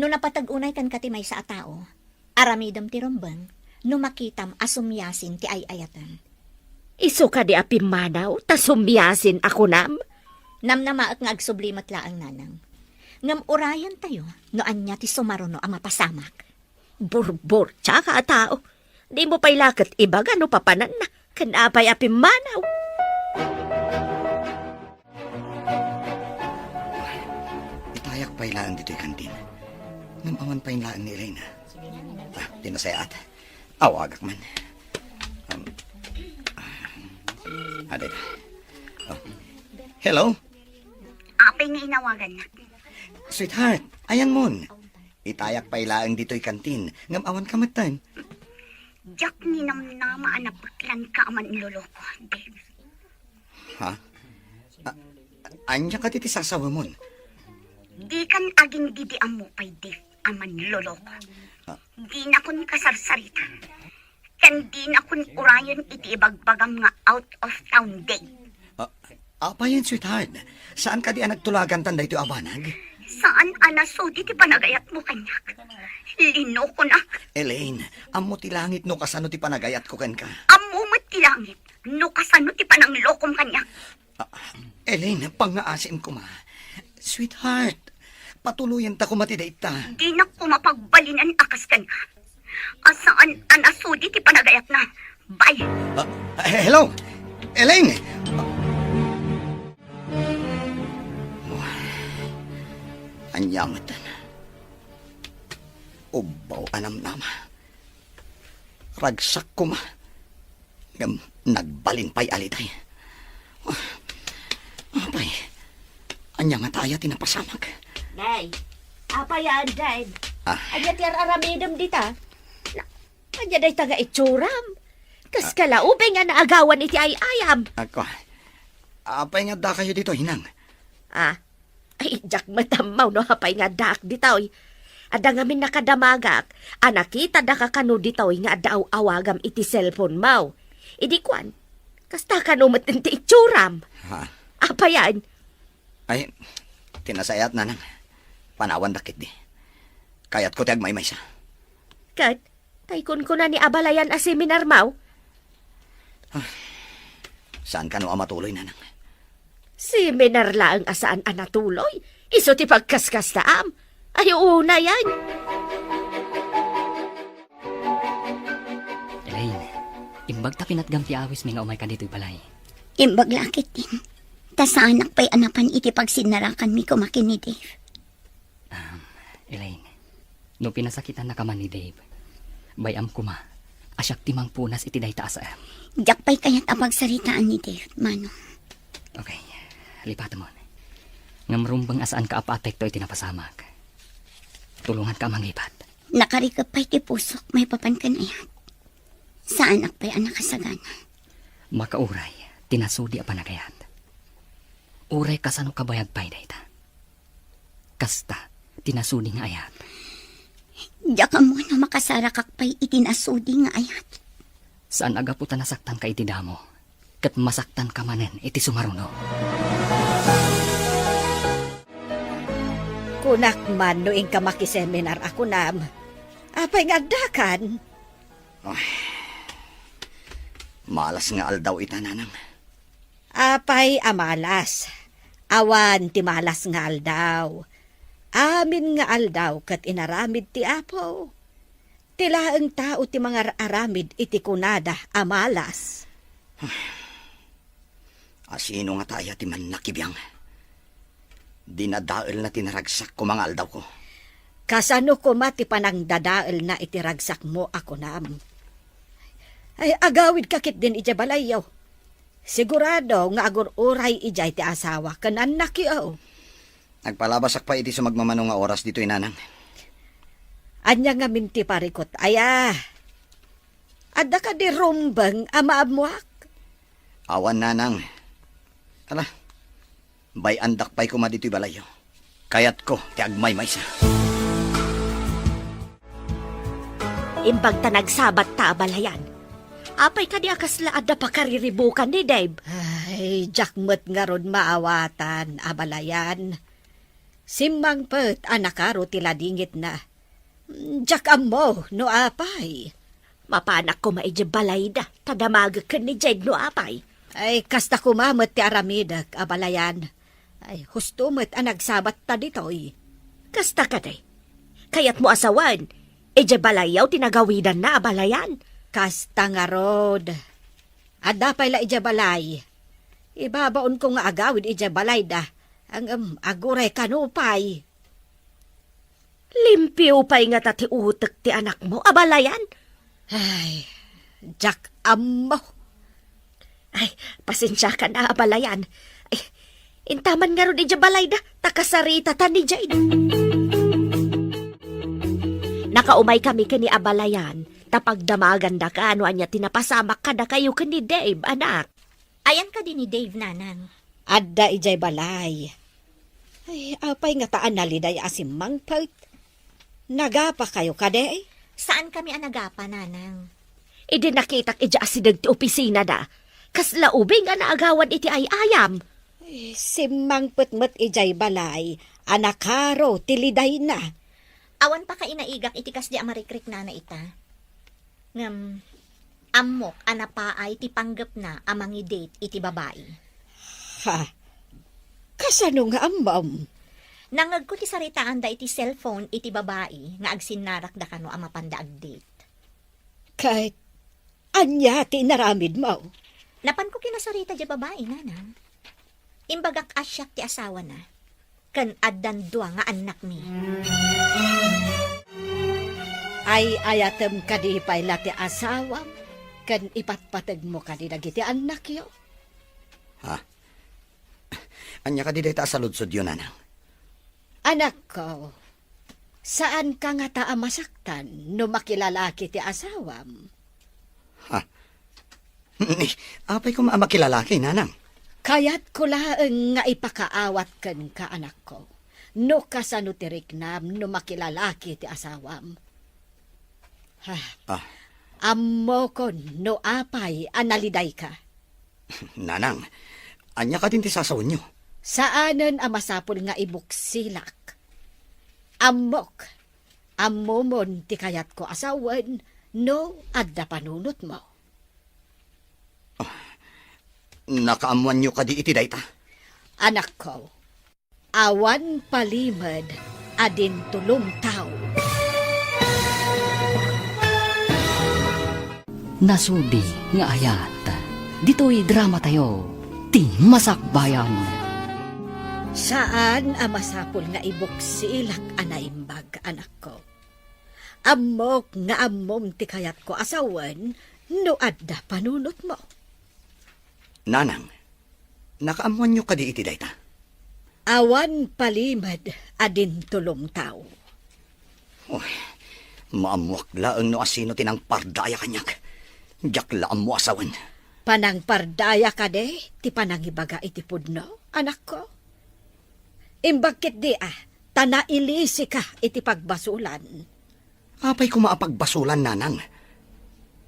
No napatag-unay kan katimay sa atao, aramidam ti rombang, no makitam asumyasin ti ayayatan. Iso ka di apimanaw, tasumyasin ako nam. Namnamaak nga agsublimat laang nanang. Ngam urayan tayo, no anya ti sumaruno ang mapasamak. Burbur, tsaka tao. Di mo pa'y lakat ibaga no papanan na. Kanapay apimanaw. Itayak pa ilaan dito'y kantin. Namaman pa ilaan ni Elena. Tinasayat. Awagak man. Aday. Hello? Apay nga inawagan na. Sweetheart, ayan mon. Itayak pa ilaan dito'y kantin. Ngamawan ka matan. Jack ni namnama anapaklan ka aman loloko, Dave. Ha? Anya ka diti sasawa mon? Di kan aging didiam mo pay Dave aman loloko. Di na kun kasarsarita. Kan di na kun urayan iti ibagbagam nga out of town day. Apa yan, sweetheart? Saan ka di nagtulagan tanday ito abanag? Saan anaso di ti panagayat mo kanyak? Lino ko na. Elaine, amo ti langit no kasano ti panagayat ko ken ka. Amumot ti langit. No kasano ti pananglokom kanyak. Elaine, pangaasim ko ma. Sweetheart, patuluyan ta ko matidait ta. Di na ko mapagbalinan akas kanya. Asaan anaso di ti panagayat na. Bye. Hello? Elaine! Anyamatan. Ubaw anam nama. Ragsak ko ma. Nagbalin pa'y alitay. Apay, anya nga taya tinapasamag. Day, apa yan, Dave? Ah. Anya ti aramidam dita. Anya day taga itsuram. Kas kalaupay nga naagawan iti ayam. Ako, apay nga da kayo dito, hinang. Ay, jak matamaw no hapay nga dak ditaw. Ada ngamin nakadamagak. Nakita da kakano ditaw nga daw awagam iti cellphone maw. Idi kwan, kasta kano matinti itsuram. Ha? Apa yan? Ay, tinasayat na nang. Panawan dakit di. Kayat ko tiag may siya. Kat, taykon ko na ni abalayan a seminar maw. Saan ka no matuloy na nang? Seminar lang asaan anatuloy. Iso ti pagkaskas taam. Ay, una yan. Elaine, imbag ta pinatgam ti awis mi nga umay ka dito'y balay. Imbag lakit din. Ta sa anak pa'y anapan iti pagsinarakan mi kumakin ni Dave. Elaine, no pinasakitan na ka man ni Dave, bayam kuma, asyak timang punas iti day taas. Jack pa'y kayat apagsaritaan ni Dave, mano. Okay. lipat mo. Ngamrumbang asaan ka apa-apekto iti napasamak. Tulungan ka manglipat. Nakarikapay ti pusok, may papankan ayat. Sa anak pa'y anak kasagana. Makauray, tinasudi a panagayat. Uray kasano kabayag pay dayta. Kasta, tinasudi nga ayat. Diya ka mo na makasarakak pa'y itinasudi nga ayat. Saan agaputan nasaktan ka iti damo? Kat masaktan ka manen iti sumaruno. Kunak man noing ka makiseminar ako nam. Apay nga agdakan. Malas nga aldaw ita, Nanang. Apay amalas. Awan ti malas nga aldaw. Amin nga aldaw kat inaramid ti apo. Tila ang tao ti mga aramid iti kunada amalas. Asino nga tayo ti man nakibiyang. Dinadaal na tinaragsak ko mga aldaw ko. Kasano ko mati panang dadaal na itiragsak mo ako nam. Ay agawid kakit din ija balayaw. Sigurado nga agur-uray ijay ti asawa kanan nakiyaw. Nagpalabasak pa iti sumagmamano nga oras dito, Nanang. Anya nga minti parikot. Aya. Adda ka di rumbang amaamuak. Awan, Nanang. Ala, bay andak pa'y kuma dito'y balayo. Kayat ko, ti agmay maysa. Imbag ta nagsabat ta abalayan. Apay ka di akasla adda pa kariribukan ni Dave. Ay, jakmet nga rod maawatan, abalayan. Simmang pet anakaro tila dingit na. Jakam mo, no apay. Mapanak ko maidya balay da, tadamag ka ni Jade no apay. Ay, kasta kumamat ti aramidak, abalayan. Ay, husto met ang nagsabat ta ditoy. Kasta ka day. Kayat mo asawan, idya balayaw tinagawidan na abalayan. Kasta nga rod. Adda pala idya balay. Ibabaon ko nga agawid idya balay da. Ang aguray kanupay. Limpyo pa'y nga tati utek ti anak mo, abalayan. Ay, Jack amo. Ay, pasensya ka na, abalayan. Ay, intaman nga ron idya balay da, takasarita ta ni Jade. Nakaumay kami kani abalayan, tapag damagan da ka, ano anya tinapasamak ka da kayo kani Dave, anak. Ayan ka din ni Dave, Nanang. Adda ijay balay. Ay, apay nga taan naliday asimang part. Nagapa kayo kade? Saan kami anagapa, Nanang? Idi nakitak ija asidag ti opisina da. Kasla ubing nga naagawan iti ay ayam. Ay, simang putmet ijay balay. Anakaro tiliday na. Awan pa ka inaigak itikas di amarikrik na ita. Amok anapaay ti panggap na amangi date iti babae. Ha? Kasano nga ambam? Nangag ko ti saritaan da iti cellphone iti babae nga agsinarak da kano amapandaag date. Kahit anya ti naramid mo. Napan ko kinasarita di babae, Nanang. Imbagak asyak ti asawa na. Kan addan dua nga anak mi. Ay ayatem kadi pay lati asawam. Kan ipatpatag mo kadi dagiti anak yo. Ha? Anya ka di dayta sa ludsod yun, Nanang. Anak ko, saan ka nga taa masaktan no makilalaki ti asawam? Apay ko maamakilalaki, Nanang. Kaya't ko laeng nga ipakaawat kan ka anak ko. No kasano ti riknam no makilalaki ti asawam. Ha, ammo ko no apay analiday ka. Nanang, anya ka din ti sasawon nyo. Saanen ang masapol nga ibuksilak? Amok, ammomon ti kayat ko asawan, no adda panunot mo. Nakaamuan nyo ka di iti dayta. Anak ko, awan palimad, adin tulong tao. Nasudi nga ayat. Dito'y drama tayo. Ti Masakbayan. Saan ang masapol nga ibuksilak anaimbag, anak ko? Amok nga ammom ti kayat ko asawan, no adda panunot mo. Nanang, Nakaamuan nyo ka di iti dayta. Awan palimad adin tulong tao. Uy, maamuak laang no asino tinang pardaya kanyak. Jak laang mo asawan. Panang pardaya ka de, ti panang ibaga iti pudno, anak ko. Imbagkit di tana ilisi ka iti pagbasulan. Apay ko maapagbasulan, nanang.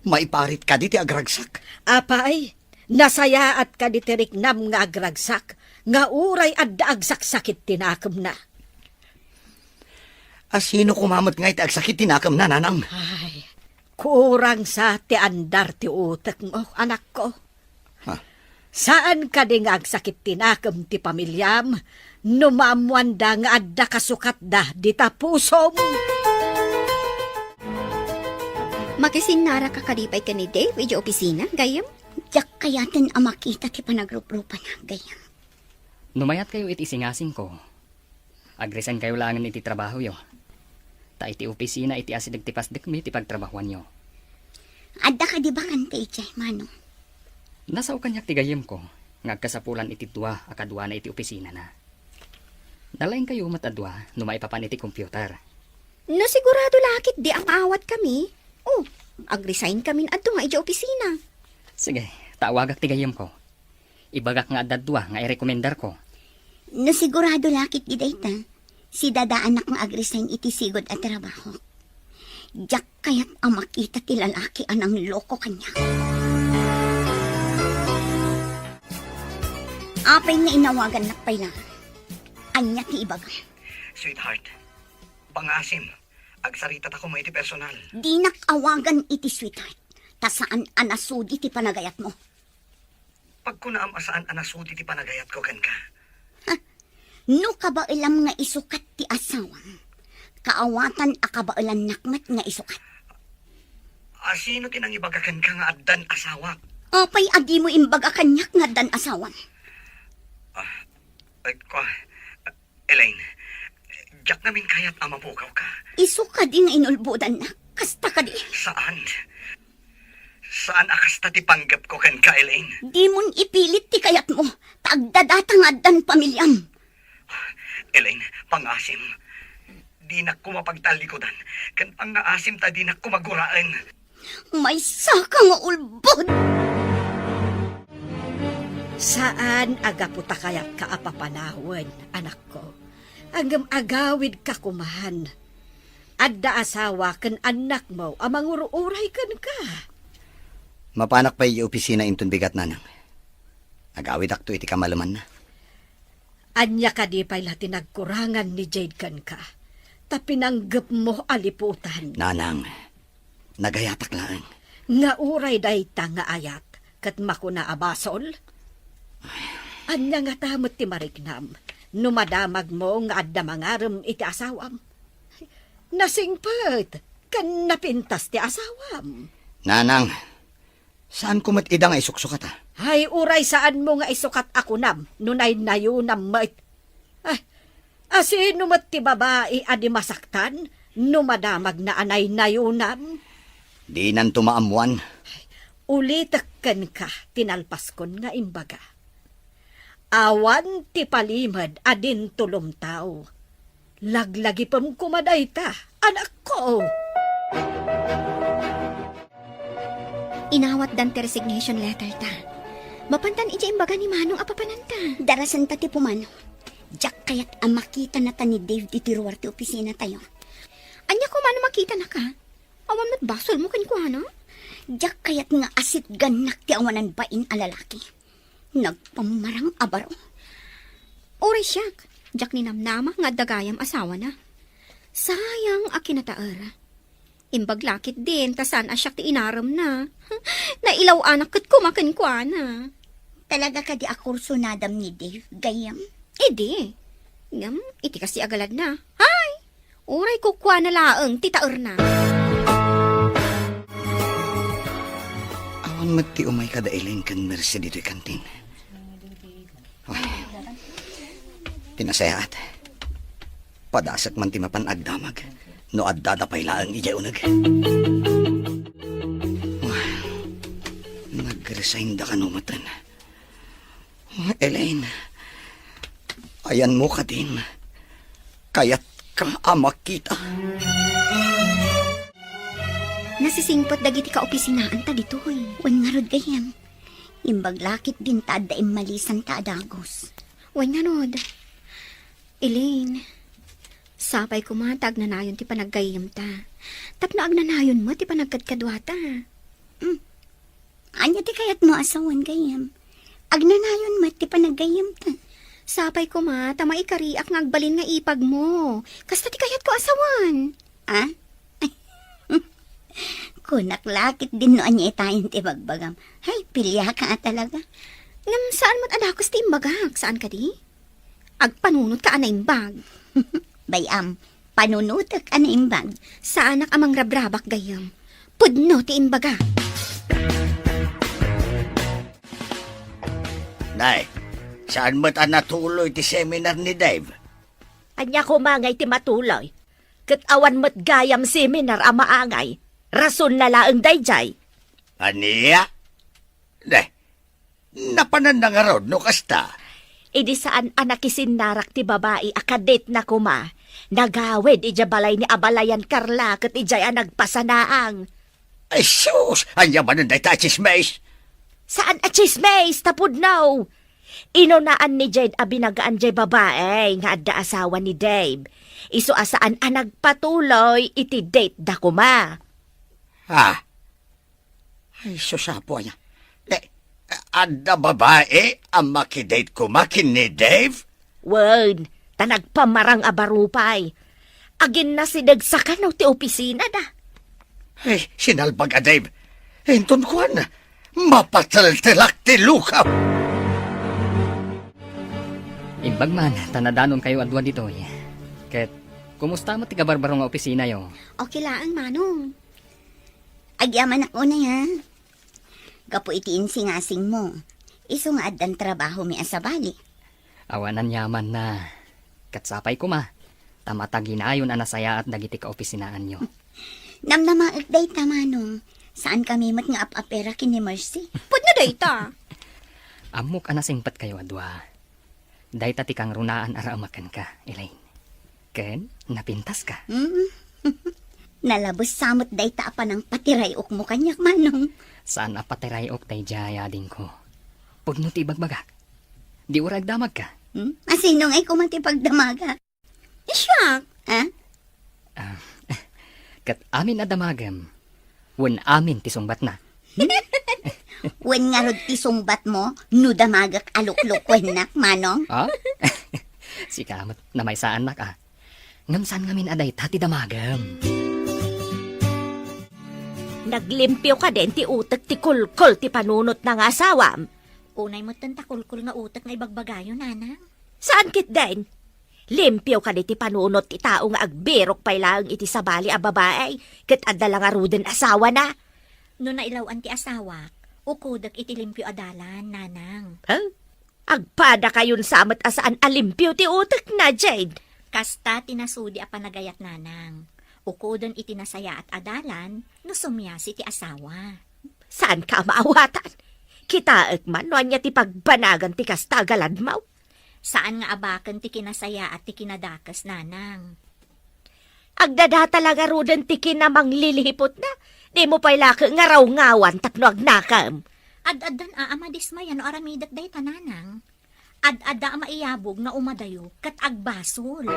Maiparit ka di ti agragsak. Apay, nasaya at kaditeriknam nga agragsak, nga uray at daagsak sakit tinakam na. Asino kumamot nga iti agsakit tinakam na, nanang? Ay, kurang sa ti andar ti utak mo, anak ko. Ha? Saan ka di nga agsakit tinakam ti pamilyam, numamuan da nga adda kasukat da di ta pusom. Makisinara ka kadipay ka ni Dave, iji opisina, gayam? Jak kayatin ang makita ti panagrup-rupan na gayam. Numayat kayo iti singasing ko. Agresan kayo langan iti trabaho yo. Ta iti opisina iti asidag ti pasdik mi iti pagtrabahuan yo. Adda ka di ba kante ichay, Manong? Nasaw kanyak ti gayem ko. Ngagkasapulan iti dua akadwa na iti opisina na. Dalain kayo matadwa no maipapan iti computer. No sigurado lakit di ang awat kami. Oh, agresign kami adto nga iji opisina. Sige, tawagak ti gayem ko. Ibagak nga adadwa nga irekomendar ko. No sigurado lakit di dayta, si dadaan akong agresign iti sigod at trabaho. Jak kayat ang makita ti lalaki anang loko kanya. Apay nga inawagan na pailangan. Anya ti ibaga. Sweetheart, pangasim. Agsarita ta ko mo iti personal. Di nakawagan iti sweetheart. Ta saan anasudi ti panagayat mo. Pag ko naam asaan anasudi ti panagayat ko kan ka. No kabailam nga isukat ti asawang. Kaawatan akabailan nakmat nga isukat. Asino tinang ibagakan ka nga addan asawa? Apay adi mo imbaga kanyak nga dan asawang. Elaine, jak namin kaya't amapukaw ka. Isu ka di nga inulbudan na. Kasta ka di. Saan? Saan akasta ti panggap ko kan ka, Elaine? Di mon ipilit ti kayat mo. Tagdadata nga dan pamilyam. Elaine, pangasim. Di na kumapagtalikodan. Kan pangasim ta di na kumaguraan. May saka nga ulbod. Saan agaputa kayat kaapapanawan, anak ko? Agam agawid ka kumahan. Adda asawa kan anak mo, amang uruuray kan ka. Mapanak pa yung opisina intun bigat nanang. Agawid akto iti kamalaman na. Anya ka di pa'y tinagkurangan ni Jade kan ka. Tapinanggap mo aliputan. Nanang, nagayatak lang. Nga uray dayta nga ayat, kat makuna abasol. Anya nga tamot ti marignam, numadamag mo nga adda mangaram iti asawam. Nasingpet, kan napintas ti asawam. Nanang, saan ko mat idang ay suksukat ha? Hay uray saan mo nga isukat ako nam, nunay nayunam mait. Ay, asino mat ti babae adi masaktan, numadamag na anay nayunam. Di nan tumaamuan. Ulitakkan ka, tinalpaskon nga imbaga. Awan ti palimad adin tulumtaw. Laglagi pam kumaday ta, anak ko. Inawat dan ti resignation letter ta. Mapantan ija imbaga ni Manong apapananta. Darasan ta ti pumano. Jak kayat ang makita na ta ni Dave di tiruar ti opisina tayo. Anya ko man makita na ka? Awan mat basol mo kankwana? Jak kayat nga asit ganak ti awanan bain a lalaki. Nagpamarang abaro. Ore siyak, jak ni namnama nga dagayam asawa na. Sayang a kinataara. Imbaglakit din, tasan asyak ti inaram na. Nailaw anak kat kumakankwana. Talaga ka di akurso nadam ni Dave, gayam? Edi, ngam, iti kasi agalad na. Hay, uray kukwa na laeng, titaer na. Awan mat ti umay kada Elaine kan mersi dito'y kantin. Ay, tinasayaat. Padasak man ti mapanagdamag. No addada pay laang ijay unag. Nag-resign da kanumatan. Elaine, ayan mo ka din. Kaya't ka amak kita. Nasisingpot dagiti ka opisinaan ta ditoy. Wen nga rod gayam. Imbag lakit din ta daim malisan ta adagos. Wen nga rod. Elaine, sapay kumatag na nayon ti panaggayam ta. Tapno ag nanayon mo ti panagkadkadwata. Anya ti kayat mo asawan gayam. Agnanayon mat ti panaggayam ta. Sapay ko ma, tama ikariak nga agbalin nga ipag mo. Kasta ti kayat ko asawan. Ah? Kunak lakit din no anya itayin ti bagbagam. Hay, pilya ka talaga. Ngam saan mo't adakos ti imbagak? Saan ka di? Agpanunot ka ana imbag. Bayam, panunutak ana imbag. Sa anak amang rabrabak gayam. Pudno ti imbagak. Nay, saan mo't natuloy ti seminar ni Dave? Anya ko mangay ti matuloy. Kat awan mo't gayam seminar a maangay. Rason na laang dayjay. Aniya? Nay, napanan na nga rod no kasta. Idi saan anakisin narak ti babae akadet na kuma. Nagawid ija balay ni Abalayan Carla kat ijay nagpasanaang. Ay sus, anya ba nun day ta chismes? Saan a chismes tapod now? Inunaan ni Jade a binagaan jay babae nga adda asawa ni Dave. Iso asaan a nagpatuloy iti date da kuma. Ha? Ay susapo niya. Ada babae ang makidate ko makin ni Dave? Wen, ta nagpamarang abarupay. Agin na si Dagsakan no ti opisina da. Ay, sinalbag a Dave. Enton ko na. Mapataltalak ti lukaw. Imbag man, tanadanon kayo adwa ditoy. Ket, kumusta mo ti kabarbaro nga opisina yo? Okay laang manong. Agyaman ako na yan. Gapo itiin singasing mo. Iso nga addan trabaho mi asabali. Awanan yaman na. Katsapay ko ma. Tamataginayon anasaya at dagiti ka opisinaan nyo. Namnamaag day tamanong. Saan kami mat nga apapera kini Mercy? Pudno dayta. Amok anasingpat kayo adwa. Dahita ti kang runaan araamakan ka, Elaine. Ken, napintas ka. Nalabos samot day ta pa ng patirayok mo kanyak manong. Saan apatiray ok tay jaya din ko. Pudno ti bagbagak. Di urag damag ka. Asinong ay kumatipagdamaga. Isyak. Ha? Kat amin na damagam. Wen amin ti sungbat na. Wen nga rod isungbat mo, no damagak aluklok nak, manong. Ah? Si kamot na may saan na ka. Ngamsan ngamin aday tati damagam. Naglimpyo ka din ti utek ti kulkul ti panunot ng asawam. Unay mo takulkul nga utak nga ibagbagayo, nanang. Saan kit din? Limpyo ka di ti panunot ti tao nga agbirok pay laang iti sabali a babae. Ket adala nga ruden asawa na. No nailawan ti asawa, ukudak iti limpyo adalan, nanang. Huh? Agpada kayon samat asaan alimpyo ti utek na, Jade. Kasta tinasudi a panagayat, nanang. Ukudon iti nasaya at adalan, no sumyasi ti asawa. Saan ka maawatan? Kitaek man no anya ti pagbanagan ti kastagalan mo. Saan nga abakan ti kinasaya at ti kinadakas, nanang? Agdada talaga ruden ti kinamang lilihipot na. Di mo pa'y laki nga raw ngawan tapno agnakam. Ad-adan ama dismayan o aramidat day tananang. Ad-ada maiyabog na umadayo kat agbasol.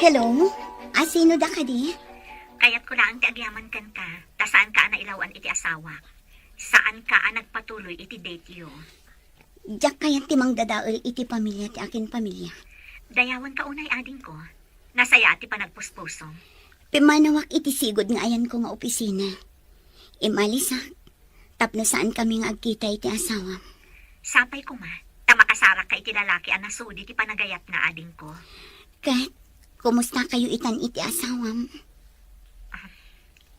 Hello? Sino da ka di? Kaya't ko lang ti agyaman kan ka, ta saan ka na ilawan iti asawa. Saan ka nagpatuloy iti date yo. Diyak kayat timang dadaol iti pamilya ti akin pamilya. Dayawan ka unay ading ko. Nasaya ti panagpuspusong. Pimanawak iti sigod nga ayan ko nga opisina. Imalisak. Tapno saan kami nga agkita iti asawa. Sapay ko ma, ta makasara ka iti lalaki ang nasudi ti panagayat nga ading ko. Kat, kumusta kayo itan iti asawam?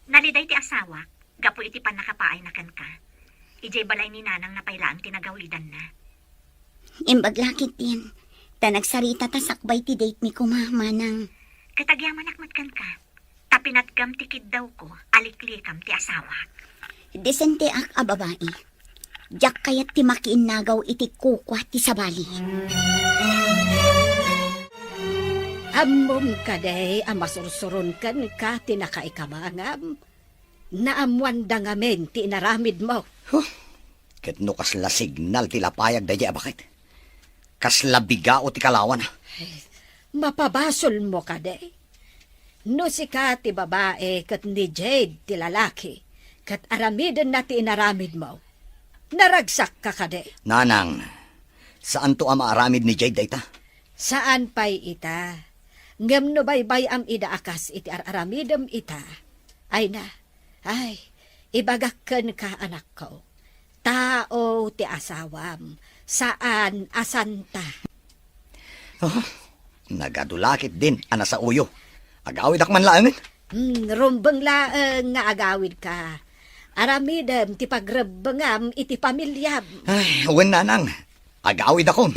Naliday ti asawa, gapo iti panakapaay na kan ka. Ijay balay ni nanang napailaang tinagawidan na. Imbaglakit din. Ta nagsarita ta sakbay ti date mi kumamanang. Katagyaman akmat kan ka. Tapinatgam tikid daw ko, aliklikam ti asawa. Desente ak a babae. Jak kayat ti makiinnagaw iti kukwa ti sabali. Amom ka day, amasursuron kan ka tinakaikabangam. Naamwan da ngamen ti inaramid mo. Ket no kasla signal ti lapayag da bakit? Kasla biga o ti kalawan. Mapabasol mo ka day. No si ka ti babae kat ni Jade ti lalaki. Kat aramidin na ti inaramid mo. Naragsak ka day. Nanang, saan to ang maaramid ni Jade dayta? Saan pa'y ita? Ngem no baybay am ida akas iti aramidem ita. Ay na, ay, ibagakken ka anak ko. Tao ti asawam, saan asanta. Nagadulakit din, ana sa uyo. Agawid ak man laangan. Rumbang laeng nga agawid ka. Aramidem ti pagrebengam iti pamilyam. Ay, uwan nanang. Agawid ako.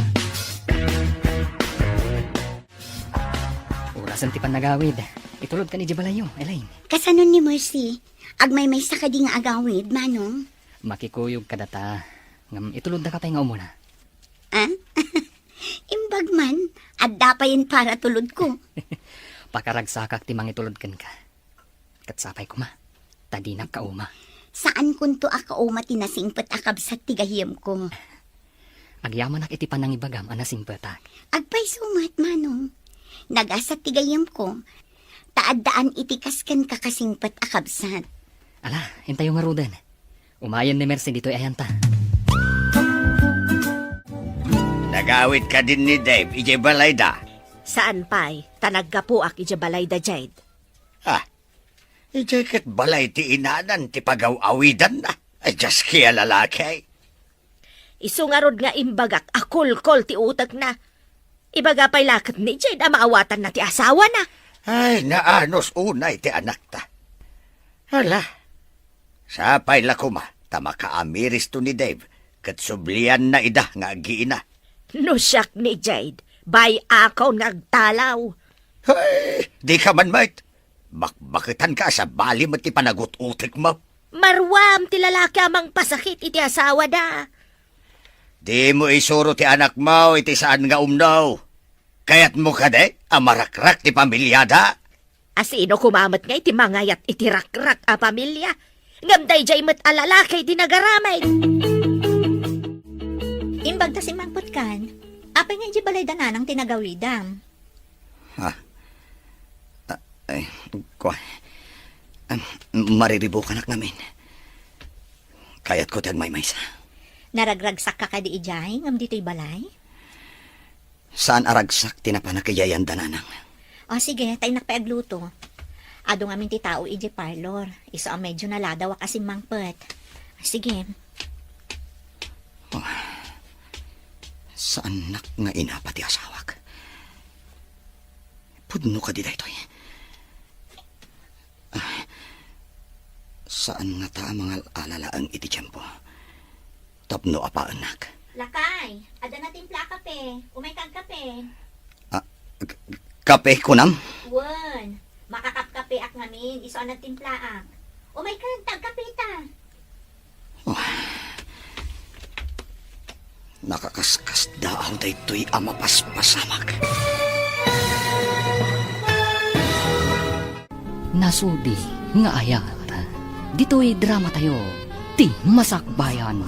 Urasan ti panagawid. Itulod ka ni Jabalayo, Elaine. Kasanon ni Mercy, agmay sa ka di nga agawid, manong. Makikuyog ka data. Ngam itulod na ka pa nga umuna. Ah? Imbag man, adda pa yun para tulod ko. Pakaragsakak ti mangitulod kan ka. Katsapay ko ma. Tadinap ka uma. Saan kunto ako tinasingpet akab sa tigahiyam ko? Agyaman ak iti panangibagam anasing petak. Agpay sumat, manong. Nagasat tigayam ko. Taadaan itikaskan kakasingpet akabsat. Ala, hintayo nga rudan. Umayan ni Mercy dito ay ayanta. Nagawid ka din ni Dave, ije balayda. Saan pa'y tanaggapuak iti balay da Jade? Ije ket balay ti inanan, ti pagaw-awidan na. Ay, just kaya lalaki. Isungarod nga imbagak akul-kol ti utak na. Ibaga pa'y lakat ni Jade maawatan na ti asawa na. Ay, naanos unay ti anak ta. Hala, sapay lakuma, tamakaamiris to ni Dave, kat sublian na ida nga agiina. No siyak ni Jade, bay ako nagtalaw. Ay, di ka man mate. Bakbakitan ka sa bali mo ti panagut-utik mo. Marwam ti lalaki amang pasakit iti asawa da. Di mo isuro ti anak mo, iti saan nga umnaw. Kayat mo ka de, amarakrak ti pamilyada. Asino kumamat nga iti mangayat iti rakrak a pamilya. Ngamday jay met alalaki iti nagaramay. Imbag ta si Mangpot kan, apay nga di balay dananang tinagawidam. Ay, kwa. Mariribo ka nak namin. Kayat ko tiyag maymaysa. Naragragsak ka ka di ijay, ngam dito'y balay? Saan aragsak tinapanakiyayan dananang? O sige, tayo nakpaagluto. Ado nga min ti tao iji parlor. Iso ang medyo naladawa kasi Mangpot. Sige. Saan nak nga inapati asawak? Pudno ka di daytoy. Saan nga ta mga alalaang iti tiyempo? Tapno apa anak? Lakay, ada na timpla kape. Umay kag kape. Kape kunam? Wan, makakapkape ak ngamin. Iso ang timpla ak. Umay kag tagkape ta. Nakakaskas daaw daytoy amapaspasamak. Nasudi nga ayat. Dito'y drama tayo. Ti Masakbayan.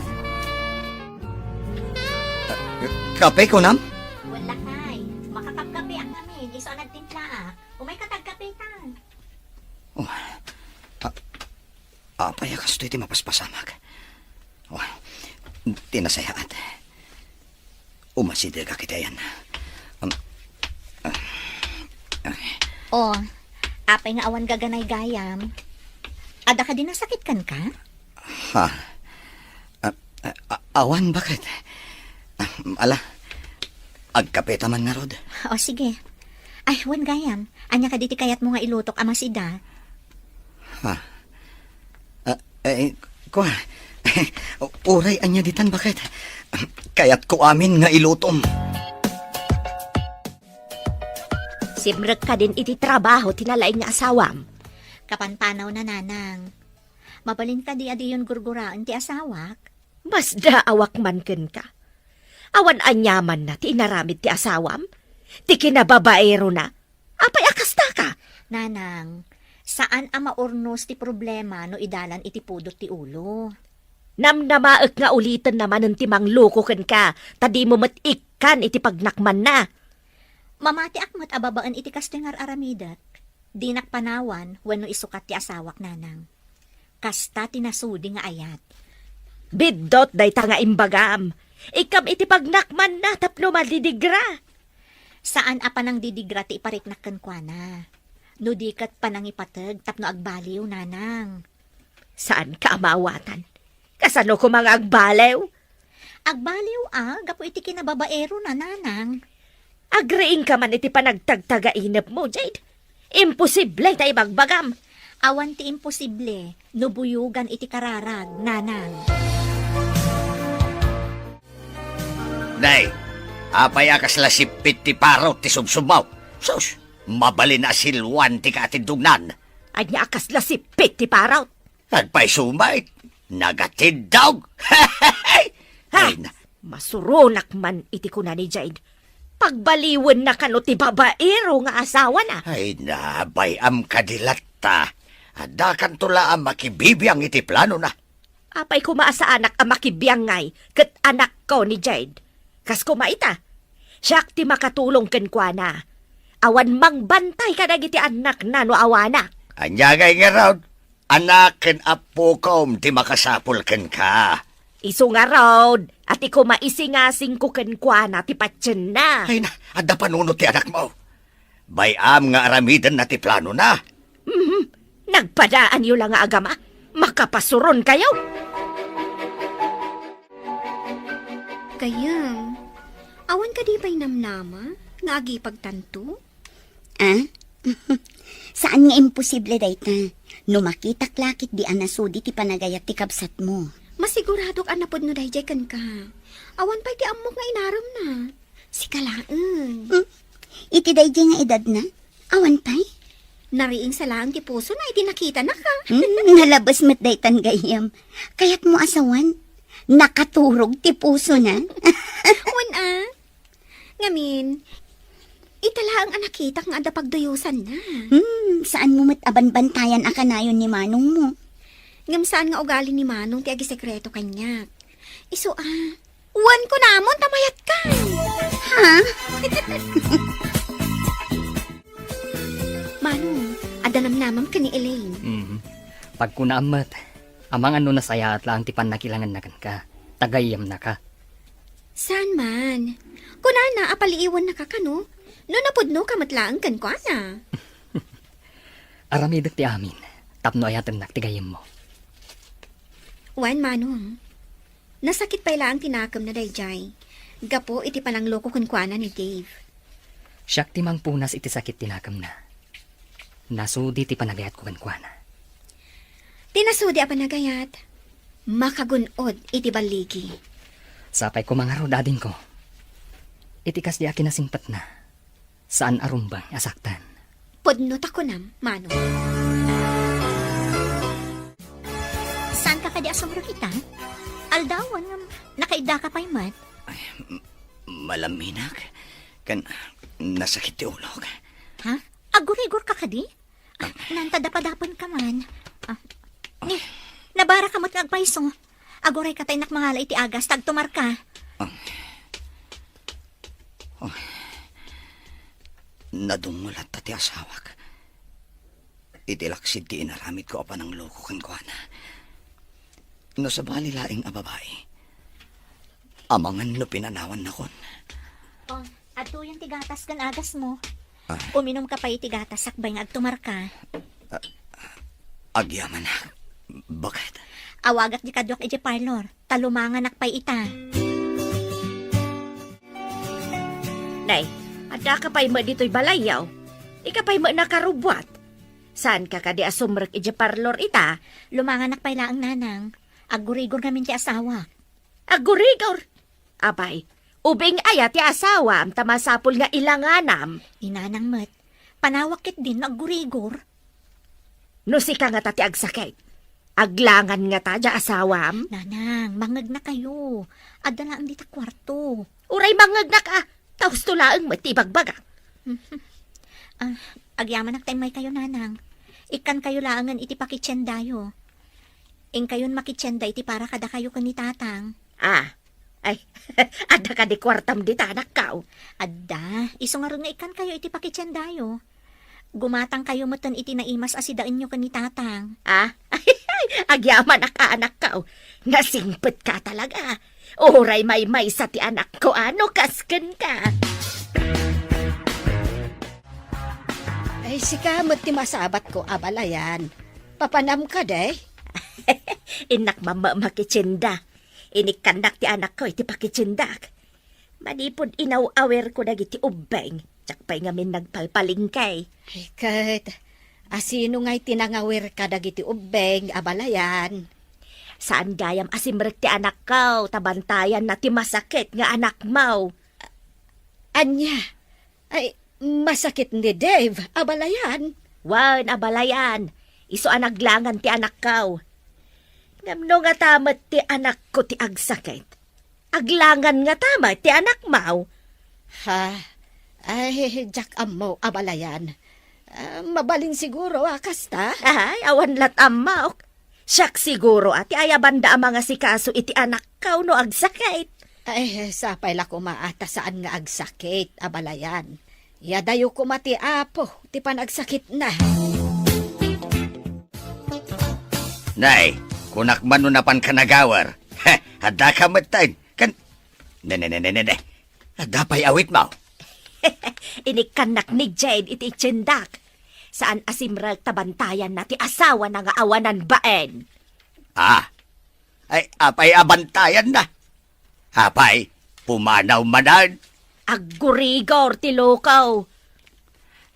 Kape kunam? Wan lakay, makakapkape ak ngamin. Iso ang timpla ak. Umay ka tagkape ta. Apay akas to'y ti mapaspasamak. Tinasayaat. Umasidil ka kita yan. O, apay nga awan gaganay gayam. Ada ka din nasakit kan ka? Awan, bakit? Ala, agkapeta man nga rod. O sige. Ay, wan gayam. Anya ka diti kayat mo nga ilutok ama sida. Kuha, uray anya ditan, bakit? Kayat ko amin nga ilutom. Simrek ka din iti trabaho tinalaing nga asawam. Kapanpanaw na nanang. Mabalin ka di adi yun gurguraan ti asawak. Mas daawak man ken ka. Awan anyaman na ti inaramid ti asawam. Ti kinababaero na. Apay akasta ka. Nanang, saan ang maurnos ti problema no idalan iti pudot ti ulo? Namnamaek nga ulitin naman ng timang loko ken ka. Tadi mo matikan iti pagnakman na. Mamati akmat ababaan iti kastingar aramidat. Dinak panawan wenno isukat ti asawak nanang. Kasta tinasudi nga ayat. Bidot day ta nga imbagam. Ikam iti pagnakman na tapno madidigra. Saan apa nang didigra ti ipariknak ken kuana? No dikat panangipateg tapno agbaliw nanang. Saan ka amawatan? Kasano ko mga agbalew? Agbaliw gapo iti kinababaero na nanang. Agreeing ka man iti panagtagtagainap mo, Jade. Imposible tayo magbagam. Awan ti imposible, no buyugan iti kararag, nanang. Nay, apay akas la sipit ti parot ti subsumaw. Sus, mabalin na silwan ti katindugnan. Ay niya akas la si Piti Paraw. Nagpay sumait, nagatid dog. Ha? Ay, Masurunak man iti kuna ni Jade. Pagbaliwan na kano ti babaero nga asawa na. ay nabayam kadilat ta. Adakan tula ang makibibiyang iti plano na. Apay kumaasa anak ang makibiyangay kat anak ko ni Jade. Kas kumaita. Siyak ti makatulong ken kwa na. Awan mangbantay ka na iti anak na no awana. Anyagay nga raw, anak ken apo kom ti makasapul ken ka. Iso nga road, at iko maisingasing ko ken kwa na ti patsen na. Ay na, ada panunot ti anak mo. Bayam nga aramidan na ti plano na. Nagpadaan yu lang nga agama. Makapasuron kayo. Kayang, awan ka di pa'y namnama, nga agi pagtanto? Ah? Saan nga imposible dayta? No makitak lakit di anasudi ti panagayat ti kabsat mo. Masiguradok anapod no dayjay kan ka. Awan pa'y ti amok nga inaram na. Si kalaan. Iti dayjay nga edad na? Awan pay? Nariing sa lang ti puso na iti nakita na ka. Nalabas met daytan gayam. Kayat mo asawan? Nakaturog ti puso na? Wan Ngamin, itala ang anakita nga ada pagduyusan na. Saan mo met abanbantayan a kanayon ni manong mo? Ngam saan nga ugali ni Manong ti agi sekreto kanya. Iso wan ko namon tamayat ka. Ha? Manong, ada namnamam ka ni Elaine. Pag kunaamat, amang ano na saya at lang ti panakilangan na ka. Tagayam na ka. Saan man? Kunana, apaliiwan na ka kano? No napudno ka matlaang kan ko na. Aramidak ti amin. Tapno ayatan naktigayam mo. Wan, Manong. Nasakit pa ila ang tinakam na dayjay. Gapo iti panangloko kun kuana ni Dave. Siyak ti mang punas iti sakit tinakam na. Nasudi ti panagayat ko kankwana. Tinasudi a panagayat. Makagunod iti baligi. Sapay ko mga rodadin ko. Itikas di akin na simpat na. Saan arumbang asaktan? Podnot ako nam, Manong. Saan ka kadi asumro kita? Aldawan nga nakaida ka pa'y mat. Malaminak, kan nasakit ti ulo. Ha? Agurigor ka kadi? Nantadapadapan ka man. Nabara ka mo't nagpaiso. Aguray ka tayo nakmangala iti agas, tagtumar ka. Nadungulat ta ti asawak. Itilaksid ti inaramid ko pa ng loko kan ko na. No sa bali laing a babae. Amangan no pinanawan na kon. Ato yung tigatas kan agas mo. Uminom ka pa itigatas sakbay nga agtumar ka. Agyaman na. Bakit? Awagat di kadwak iti parlor. Talumangan nakpay ita. Nay, ada ka pa'y mo dito'y balayaw. Ika pa'y mo nakarubwat. Saan ka di asumrek iti parlor ita? Lumangan nakpay laang nanang. Agurigor namin ti asawa. Agurigor. Abay, ubing aya ti asawa am tamasapul nga ilanganam. Inanang met. Panawakit din agurigor. No si ka nga tati agsakit. Aglangan nga ta, dya asawam. Nanang, mangag na kayo. Adala ang dita kwarto. Uray mangag na ka. Taos tulaang matibagbaga. Agyaman nagtaymay kayo, nanang. Ikan kayo laangan iti pakitsendayo. Ing kayon makitsenda iti para kada kayo kan ni tatang. Ay, ada ka di kwartam di tanak kao. Adda, iso nga rin nga ikan kayo iti pakitsendayo. Gumatang kayo matan iti naimas asidaan nyo kan ni tatang. Agyaman na ka anak kao. Nasingpit ka talaga. Uray may sa ti anak ko, ano kasken ka. Ay, sikamot ti masabat ko, abalayan. Papanam ka, day. Inak mama makitsinda. Inikandak ti anak ko, iti pakitsindak. Manipod inaw-awer ko nagiti ubeng. Tsakpay ngamin nagpalpalingkay. Ay, kat, asino nga'y tinangawer ka dagiti ubeng, abalayan. Saan gayam asimrek ti anak ko, tabantayan na ti masakit nga anak mo. Anya, ay, masakit ni Dave, abalayan. Wan, abalayan. Iso anaglangan ti anak ko. Ngamno nga tamat ti anak ko ti agsakit. Aglangan nga tamat ti anak mo. Ay, Jack amo, abalayan. Mabaling siguro, kasta. Ay, awan lat amaw. Siyak siguro, ati ayabanda ang mga sikaso iti anak ko no agsakit. Ay, sapay la ko maata saan nga agsakit, abalayan. Yadayo ko mati apo, ti panagsakit na. Nay, kunak man no napan kanagawar. Hada ka matan. Kan... Ne. Hada pa'y awit mo. Inikanak ni Jade iti itsendak. Saan asimral tabantayan na ti asawa na nga awanan baen. Ay, apay abantayan na. Apay, pumanaw manan. Aggurigor ti lokaw.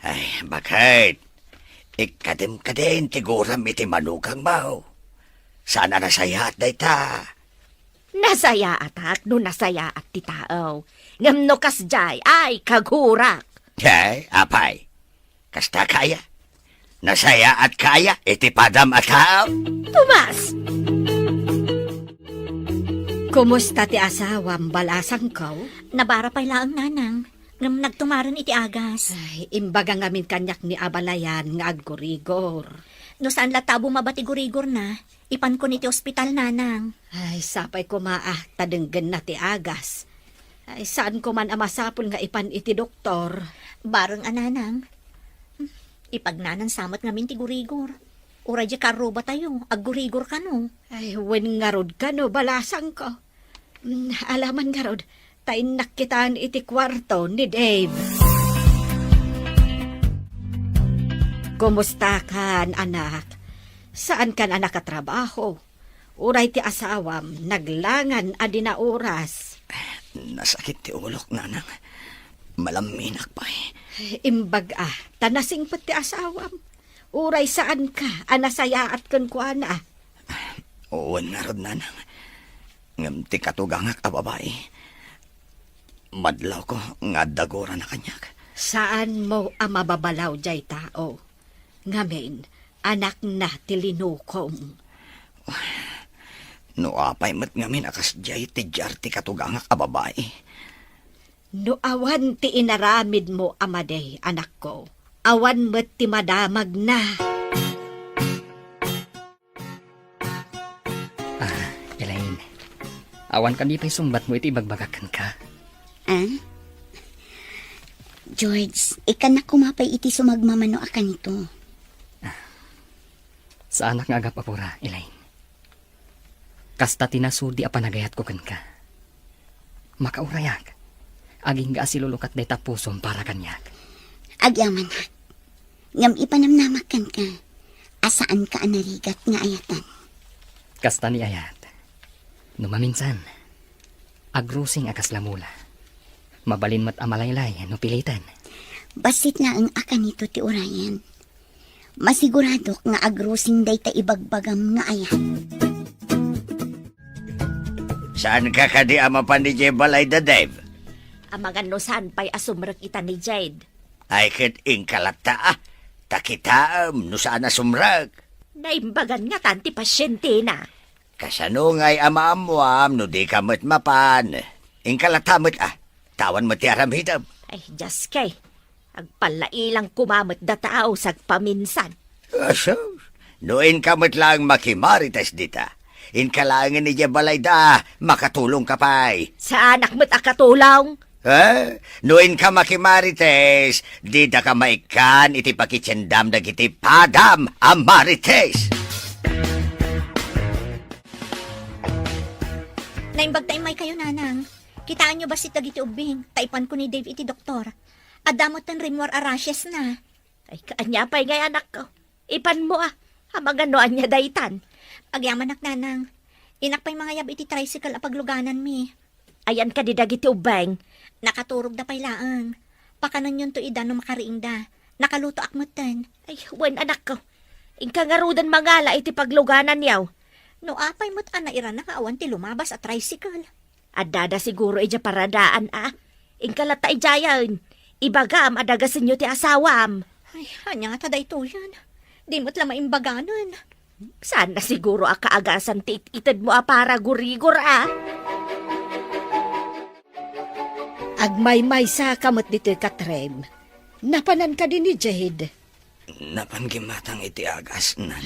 Ay, bakit? Ikadim-kadim tiguram iti manugang mo. Sana nasaya at dayta. Nasaya atak no nasaya at ti tao. Ngamno kasjay ay kagurak. Ay, apay. Kasta kaya. Nasaya at kaya, iti padam at tao. Tumas! Kumusta ti asawam balasang ko? Nabara pa'y laang nanang. Ngam nagtumaran iti agas. Ay, imbaga ngamin kanyak ni abalayan nga aggurigor. No saan latabo mabatigurigor na, ipan ko niti ospital nanang. Ay, sapay ko tadenggen na ti agas. Ay, saan ko man amasapol nga ipan iti doktor. Barang ananang. Ipagnanan samot ngamin ti gurigor. Ura di karo ba tayo? Aggurigor ka no? Ay, wen nga rod ka no, balasang ko. Alaman nga rod, tain nakitaan iti kwarto ni Dave. Kumusta kan, anak? Saan kan anak katrabaho? Uray ti asawam, naglangan adina oras. Nasakit ti ulok, nanang. Malaminak pa eh. Imbag tanasing pati asawam. Uray saan ka, anasaya at kuana. Uwan nga rod, nanang. Ngam ti katugangak a babae. Madlaw ko nga dagora na kanyak. Saan mo mababalaw jay tao? Ngamin, anak na tilinukong. No apay mat ngamin akas jay ti jar ti katugangak a babae. No awan ti inaramid mo amaday, anak ko. Awan mo't ti madamag na. Elaine, awan ka di pa'y sumbat mo iti bagbagakan ka. George, ikan na kumapay iti sumagmamano akan ito. Sa anak nga agapapura, Elaine. Kasta tinasudi a panagayat ko kan ka. Makaurayak. Aging ga silulukat day tapusom para kanyak. Agyaman ha. Ngam ipanamnamakan ka. Asaan ka anarigat nga ayatan. Kasta ni Ayat. Numaminsan. Agrusing akas lamula. Mabalin mat amalaylay no pilitan. Basit na ang akan ito ti Orayan. Masigurado nga agrusing day ta ibagbagam nga ayat. Saan ka kadi ama pa ni Balay da Dave? Amagan no saan pa'y asumrek ita ni Jade. Ay ket ing kalata takitaam no saan na sumrag. Naimbagan nga tanti pasyente na. Kasano nga'y amaamwam no di ka mo't mapan. Ingkalatamot tawan mo ti aramhidam. Ay, just kay. Agpalailang kumamot da tao sa paminsan. So, noin ka mo't lang makimarites dita. Inkalangan ni balay da, makatulong ka pa'y. Sa anak mo't akatulong. Noin ka makimarites, di da ka maikan iti pakitsendam da iti padam ang marites. Naimbag tayo may kayo, nanang. Kitaan nyo ba si Tagiti Ubing? Taipan ko ni Dave iti doktor. Adamot ng rimor arashes na. Ay, kaanya pa'y ngay anak ko. Ipan mo Hamaganoan niya daytan. Agyaman nanang. Inak pa'y mga yab iti tricycle apagluganan mi. Ayan ka di dagiti ubeng. Nakaturog da pa'y laang. Pakanan yun to ida no makariing da. Nakaluto akmutan. Ay, wen anak ko. Ingka ngarudan mangala iti pagluganan yaw. No apay mo't ira na kaawan ti lumabas at tricycle. Adada siguro ija paradaan Ingka lata ijayan. Ibagam adagasin nyo ti asawam. Ay, hanya nga taday to yan. Di mo't lang maimbaganan. Sana siguro akaagasan ti itid mo para gurigor Agmay-may sa kamot dito katrem. Napanan ka din ni Jade. Napanggimatang iti agas, nan.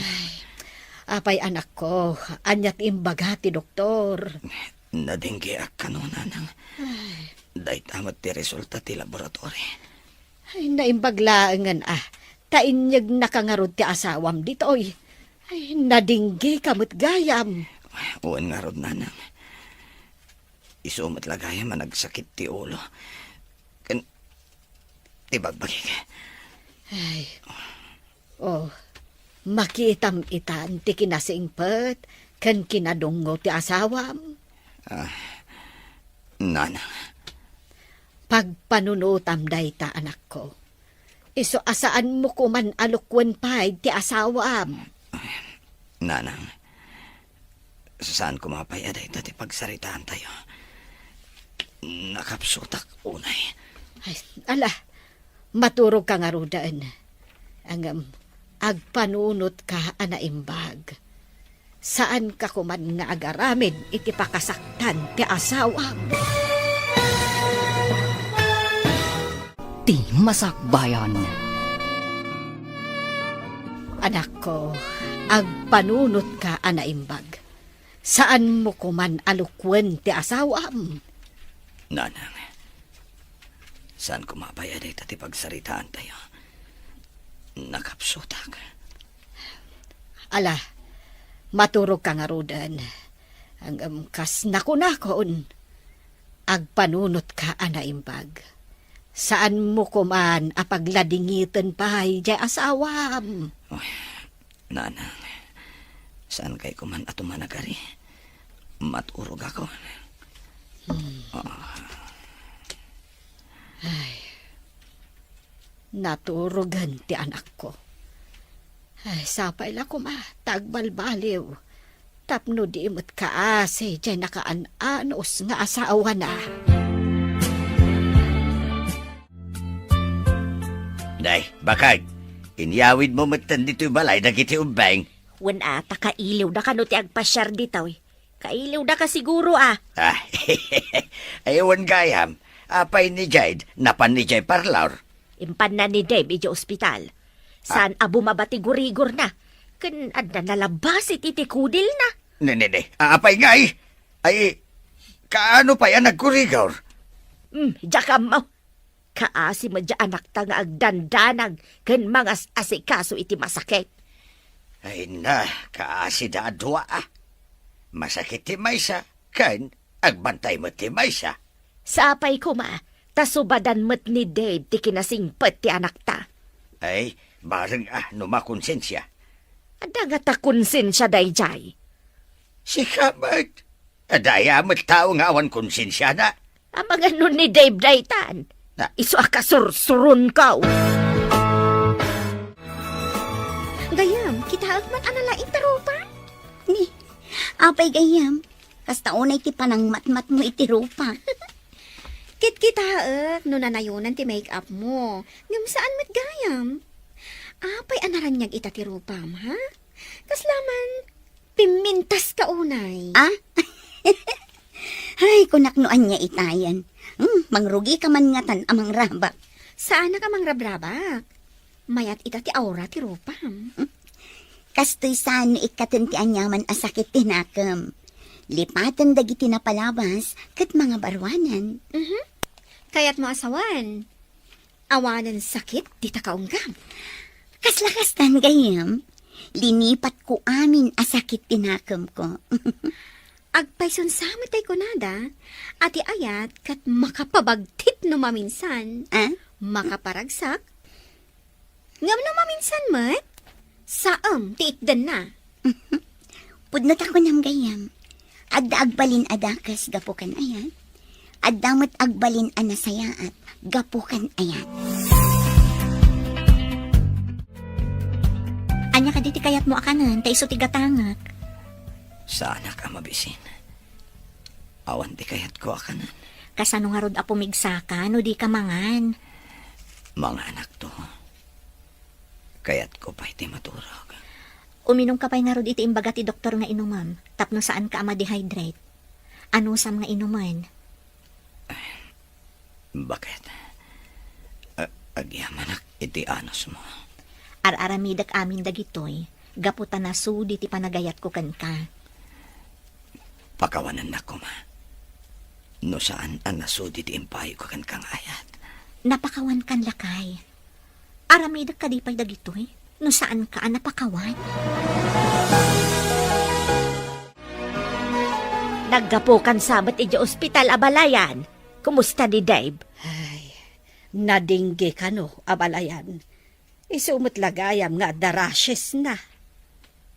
Apay anak ko, anyat imbaga ti doktor. Nadinggi ak kanunanang. Day tamat ti resulta ti laboratory. Ay, naimbaglaangan Tainyag nakangarod ti asawam ditoy. Ay, nadinggi kamot gayam. Uwan nga rod nanang. Isumat lagayam nagsakit ti ulo. Tibagbagi ka. Ay, makitam itan ti kinasingpet, kan kinadungo ti asawam. Nanang. Pagpanunutam dayta anak ko. Iso asaan mo kuman alukwan pay ti asawam. Nanang. Saan kumapay aday ti pagsaritaan tayo? Nakapsutak unay. Ay, maturog ka nga rudaan. Ang agpanunot ka anaimbag. Saan ka kuman nga agaramin iti pakasaktan ti asawam. Ti masakbayan. Anak ko, agpanunot ka anaimbag. Saan mo kuman alukwen ti asawam? Nanang. Saan kumapay aday ti pagsaritaan tayo? Nakapsutak. Maturog ka nga rodan. Ang kas nakunakon. Agpanunot ka anaimbag. Saan mo kuman apagladingitan pa'y di asawam? Nanang. Saan kay kuman atumanagari? Maturog ako. Naturugan ti anak ko. Ay, sapay la tagbalbaliw. Tapno di imot kaase, dyan nakaan-anos nga asawa na. Day, bakag. Inyawid mo matan dito'y balay dagiti ubeng. Wen kailiw da ka no ti agpasyar ditaw. Kailiw da ka siguro Ayawan gayam. Apay ni Jade, napan ni Jay Parlaur. Impan na ni Dave iti ospital. Saan bumabati gurigor na. Kan nalabas iti kudil na. Nene, apay nga Ay, kaano pa yan nagkurigor? Jakam mo. Kaasi mo dya anak ta nga agdandanag kan mga asikaso iti masakit. Ay na, kaasi da adwa Masakit ti maysa, kan agbantay mo ti maysa. Sapay ko tasubadan mo't ni Dave ti kinasingpet ti anak ta. Ay, bareng numakonsensya. Ada nga ta konsensya dayjay. Si kamat. Adaya mo't tao nga awan konsensya na. Amang ano ni Dave daytan. Iso akasursurun ka. Gayam, kita man analaing tarupa. Ni, apay gayam. Kasta unay ti panang matmat mo iti rupa. Kit-kita no nanayunan ti make-up mo. Ngam saan mat gayam? Apay anaranyag ita ti rupam, ha? Kaslaman, pimintas ka unay. Ah? Ay, kunaknoan niya itayan. Mangrugi ka man ngatan amang rabak. Saan na ka mang rabrabak? Mayat ita ti aura ti rupam. Kastoy saan ikatuntian niya man asakit tinakam. Lipatan dagiti na palabas kat mga barwanan. Kaya't mo asawan. Awanan sakit, di ta kaunggam. Kaslakastan gayam. Linipat ko amin asakit tinakam ko. Agpayson samit ay kunada, ati ayat kat makapabagtit no maminsan. Ah? Makaparagsak. Ngam no maminsan mat, saam tiikdan na. Pudnot ako ng gayam. Adda agbalin adakas gapukan ayat. Addamat agbalin anasayaat gapukan ayat. Anya ka diti kayat mo akanan, ta iso ti gatangak. Sana ka mabisin. Awan di kayat ko akanan. Kasano nga rod apo migsaka, no di ka mangan. Mga anak to. Kayat ko pa iti maturag. Uminom ka pa'y nga rod iti imbaga ti doktor nga inumam, tapno saan ka ma-dehydrate. Ano sam nga inuman? Bakit? Agyamanak iti anos mo. Ar-aramidak amin dagitoy, gaputan na su di ti panagayat ko kan ka. Pakawanan na ko ma. No saan ang nasudi ti impayo ko kan kang ayat. Napakawan kan lakay. Aramidak ka di pa'y dagitoy, no saan ka napakawan? Naggapukan sabat iti ospital abalayan. Kumusta ni Dave? Ay, nadingge ka no, abalayan. Isumot lagayam nga darashes na.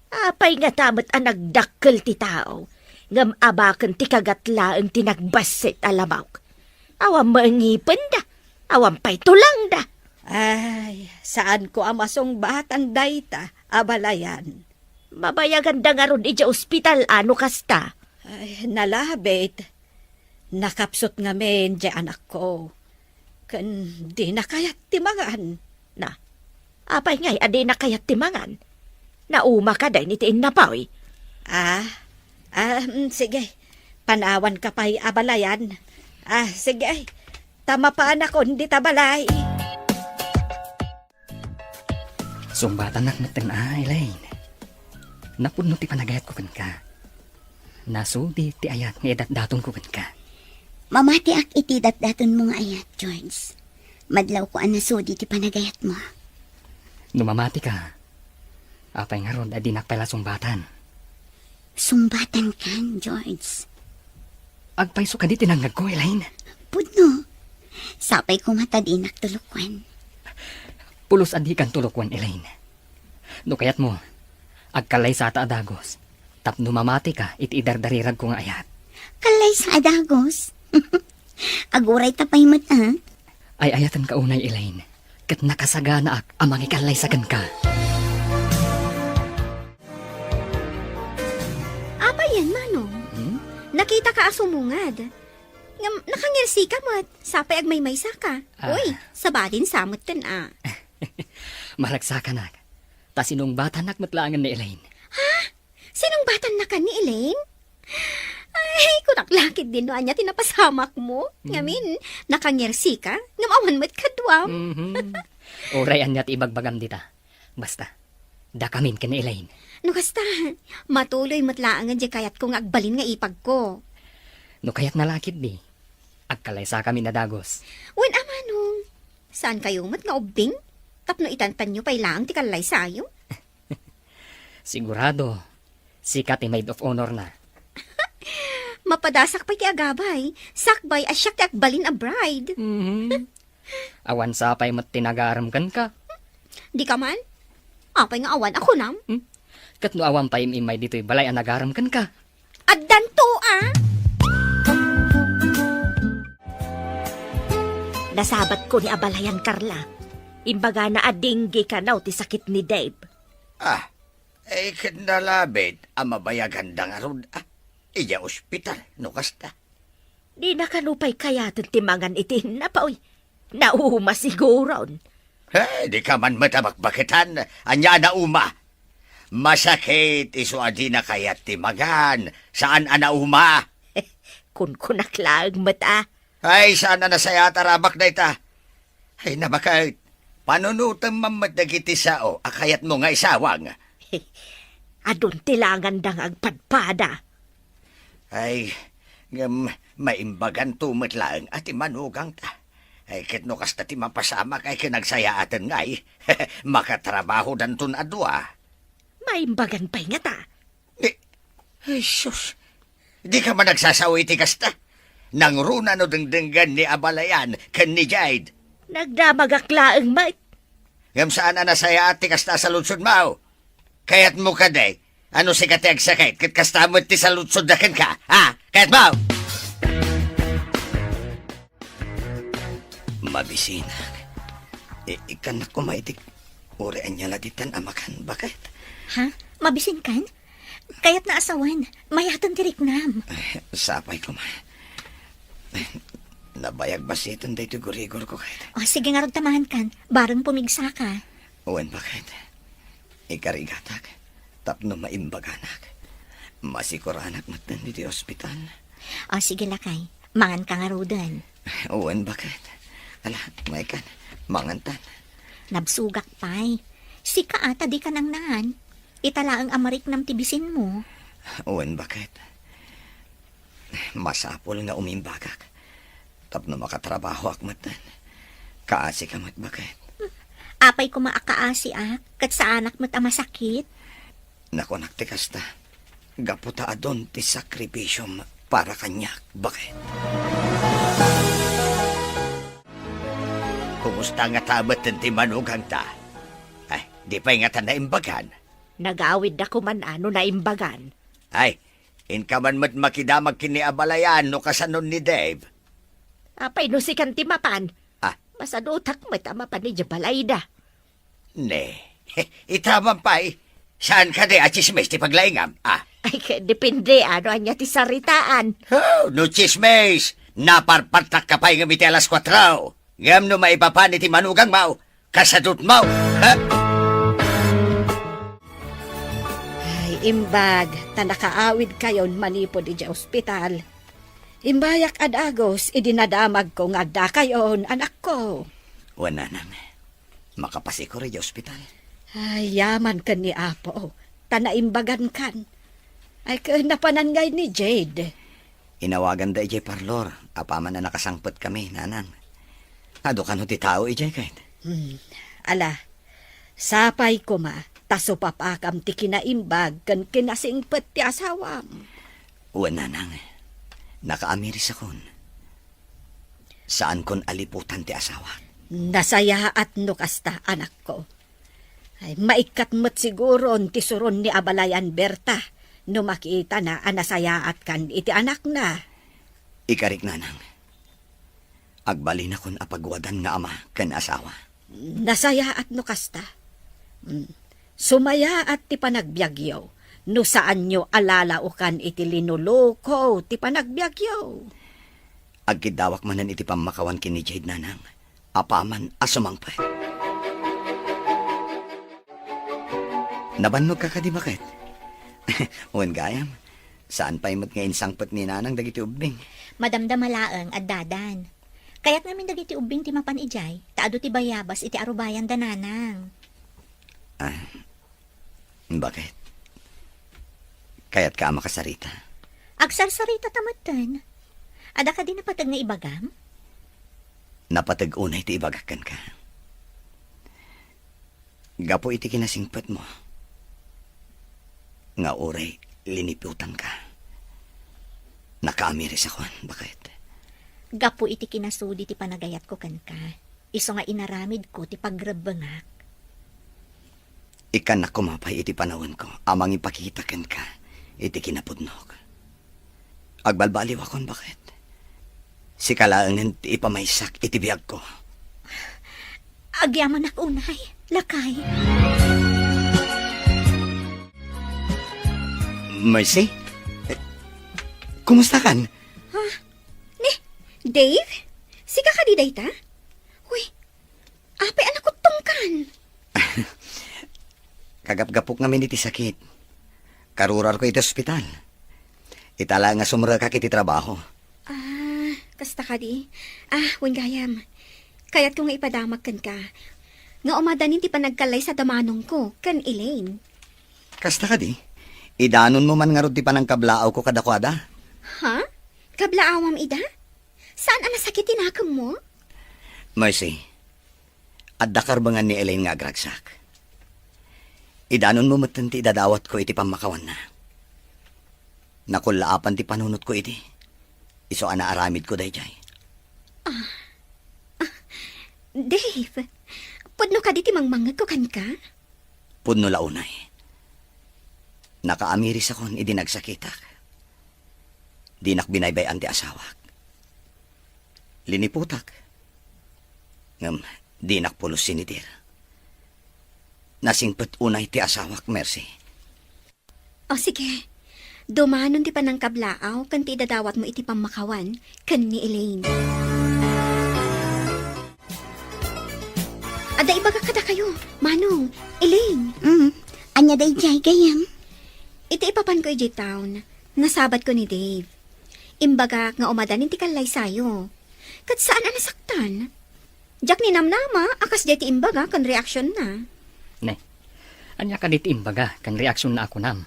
Apay nga tamat ang nagdakkel ti tao. Ngam abakan ti kagatlaan ti nagbasit alamaw. Awam maangipin da. Awam pa'y tulang da. Ay, saan ko amasong batan dayta, abalayan. Mabayagan da nga ron iti ospital ano kasta. Ay, nalabit. Nakapsot nga men di anak ko. Kan di na kayat timangan. Na, apay ngay adi na kayat timangan. Nauma ka day nitiin na paoy. Sige. Panawan ka pa'y abalayan. Sige. Tama pa anak ko, hindi tabalay. Sumbatan nakmatan Elaine. Napuno ti panagayat ko kan ka. Nasudi ti ayat nga edat daton ko kan ka. Mamati ak iti datdaton mo nga ayat, George. Madlaw ko ang nasudi ti panagayat mo. Numamati ka. Apay nga ron, adi nakpala sumbatan. Sumbatan kan, George. Agpayso ka di tinanggag ko, Elaine. Pudno. Sapay ko matadinak tulukwan. Pulos adi kan tulokwan, Elaine. No kayat mo, agkalay sa ata adagos. Tapno mamati ka, iti idardarirag ko nga ayat. Kalay sa adagos. Aguray tapay mata. Ay ayatan ka unay, Elaine. Kat nakasagana ak amang ikalay sa kan ka. Apa yan, Manong? Nakita ka asumungad. Nakangirsi ka mo't sapay agmay-maysa ka. Uy, sabadin samot tan Malagsa ka nak. Ta sinong bata nakmatlangan ni Elaine. Sinong batan na ka ni Elaine? Ay, kunaklakit din doon niya tinapasamak mo. Ngamin, nakangirsi ka, ngamawan mo't kadwam. Orayan niya ti ibagbagam dita. Basta, dakamin ka ni Elaine. No kasta, matuloy matlaangan di kayat kong agbalin nga ipag ko. No kayat nalakit di. Agkalay sa kami na dagos. Wen amanong, saan kayo mat nga ubing? Tapno itantan nyo pa'y lang ti kalay sayo? Sigurado, sikat i maid of honor na. Mapadasak pa'y ti agabay, sakbay asyak ti agbalin a bride. Awan sa pa'y mat tinagaram kan ka. Di ka man? Apay nga awan ako nam. Kat no awan pa'y imay dito'y balay ang nagaram kan ka. Addan to Nasabat ko ni abalayan Carla. Imbaga na adinggi ka naw ti sakit ni Dave. Kinalabit ang mabayagan da nga ron. Iya ospital, no kasta. Di na kanupay kayatan timangan itin na paoy. Nauma siguro. Di ka man matabakbakitan. Anya na uma. Masakit iso adi na kayat timagan. Saan anauma? Kun kunaklaag mata. Ay, saan na nasaya tarabak na ita? Ay, nabakait. Panunutan mamadagiti sao, akayat mo nga isawang. Adun tilangan dang agpadpada. Ay, maimbagan tumitlaang at imanugang ta. Ay, kitno kasta ti mapasama kay kinagsayaatan ngay. Makatrabaho dan tun adwa. Maimbagan pa'y nga ta. Ay, sus. Di ka man nagsasawi ti kasta. Nang runa no dengdenggan ni Abalayan kan ni Jade. Nagdamagaklaang mat. Ngam saan na nasaya ti kasta sa lunsod mao. Kayat mo ka day. Ano si kateg sakit? Kat kasta mo ti sa lunsod dakan ka. Ha? Kayat mo! Mabisinak. Ikan na kumaitik. Urian niya laditan amakan. Bakit? Ha? Mabisin kan? Kaya't naasawan. Mayatan tiriknam. Sapay ko ma. Nabayag ba siya itong dito gurigor ko kahit? O sige nga ron tamahan kan. Barang pumigsa ka. Uwan bakit? Ikarigatak. Tapno maimbaganak. Masikuranak matan di ospital. O sige lakay. Mangan ka nga rudan. Uwan bakit? Ala, may kan. Mangantan. Nabsugak pa'y. Si kaata di ka nang naan. Itala ang amarik ng tibisin mo. Uwan bakit? Masapol nga umimbagak. Tapno makatrabaho akmatan. Kaasi ka mat bakit? Apay ko maakaasi kat sa anak mo't masakit. Naku naktikas ta. Gaputa adon ti sakripisyo para kanyak. Bakit? Kumusta nga tabat ti manugang ta? Ay, di pa nga ta naimbagan. Nagawid na kuman ano na imbagan. Ay, inkaman mat makidamag kini Abalayan no kasanon ni Dave. Apay no si kantimapan. Ah. Masadutak mataman ni Jabalayda. Ne, itaman pa eh. Saan ka di at chismes ti paglaingam? Ah, Ay, depende ano anya ti saritaan. oh, no chismes. Naparpartak ka pa yung ngiti alas 4. Ngam no maipapani ti manugang mau. Kasadut mau. Ha? Ay, imbag, ta nakaawid kayon manipod iti ospital. Imbayak ad agos, idinadamag ko nga da kayon, anak ko. Wala nang. Makapasiko rin ospital. Ay, yaman ka ni Apo. Tanaimbagan kan. Ay, napanangay ni Jade. Inawagan da ijay parlor. Apaman na nakasangpot kami, nanang. Ado ka no ti tao ijay kahit. Ala, sapay ko ma, taso papakam ti kinaimbag kan kinasingpet ti asawam. Wala nang. Nakaamiris akon. Saan kon aliputan ti asawa? Nasaya at nukasta, anak ko. Ay, maikat mo't siguro ti suron ni Abalayan Berta, no makita na anasaya at kan iti anak na. Ikarik nanang. Agbali na kon apagwadan nga ama kan asawa. Nasaya at nukasta. Sumaya at ti panagbiagyaw, no saan nyo alalaukan iti linuloko ti panagbiagyaw. Agkidawak manan iti pamakawan kini Jade nanang. Apaman asumangpet. Nabannog ka di bakit? Uwan gayam, saan pa imot ngayon sangpet ni nanang dagiti ubing? Madamdamalaang at dadan. Kaya't namin dagiti ubing ti mapan ijay. Taado ti bayabas iti arubayan dananang. Bakit? Kaya't ka makasarita? Agsarsarita tamatan. Ada ka din napatag nga ibagam? Napatag unay ti ibagakan ka. Gapo iti kinasingpet mo. Nga oray, liniputan ka. Nakaamiris ako. Bakit? Gapo iti kinasudi ti panagayat ko kan ka. Iso nga inaramid ko ti pagrabangak. Ikan na kumapay iti panahon ko. Amang ipakita kan ka. Iti kinapudnog. Agbalbaliw akon bakit? Si kalaangan ti ipamaysak iti biyag ko. Agyaman ak unay, lakay. Mercy? Kumusta kan? Dave? Sika ka di dayta? Uy, apay anak ko tungkan. Kagap-gapok ngamin iti sakit. Karurar ko iti ospital. Itala nga sumra ka kiti trabaho. Kasta ka di. Wen gayam. Kaya't ko nga ipadamag kan ka. Nga umadanin ti panagkalay sa damanong ko, kan Elaine. Kasta ka di? Idanon mo man nga rod ti panangkablaaw ko kadakwada. Ha? Kablaawam ida? Saan ang nasakit tinakam mo? Mercy, adda karbangan ni Elaine nga agragsak. Idanon mo matanti dadawat ko iti pamakawan na. Nakulaapan ti panunot ko iti. Iso ana aramid ko dayjay. Dave, pudno ka di ti mangmangag ko kan ka? Pudno launay. Nakaamiris akon idi nagsakitak. Di nakbinaybayan ti asawak. Liniputak. Ngam, di nakpulos sinitir. Nasingpet unay ti asawak, Mercy. O sige, dumanon ti panangkablaaw kan ti dadawat mo iti pamakawan kan ni Elaine. Ada ibaga kada kayo, Manong, Elaine. Anya day jay gayam. Iti ipapan ko iti town, nasabat ko ni Dave. Imbaga nga umadanin ti kalay sayo. Kat saan ang nasaktan? Jak ni namnama, akas di ti imbaga kan reaksyon na. Ne, anya ka dit imbaga, kan reaksyon na ako nam.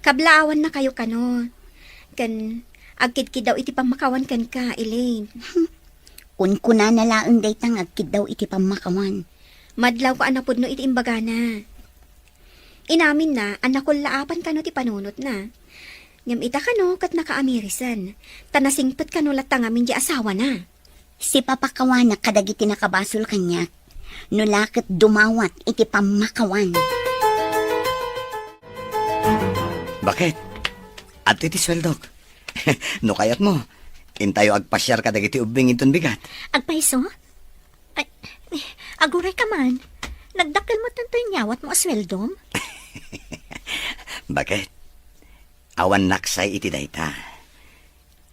Kablaawan na kayo kano. Kan, agkid-kid daw iti pamakawan kan ka, Elaine. Kuna na laang day tang agkid daw iti pamakawan. Madlaw ko anapod no iti imbaga na. Inamin na, anak ko laapan kano ti panunot na. Ngam ita kano kat nakaamirisan. Tanasingpet kano latangamin di asawa na. Si papakawan na kadagiti nakabasol kanya. Nulakit dumawat iti pamakawan. Bakit? At iti sweldok. No kayat mo. Intayo agpasyar ka dagiti ubing iton bigat. Agpaiso? Ay, aguray ka man. Nagdakil mo tanto yung nyawat mo asweldom? Bakit? Awan naksay iti dayta.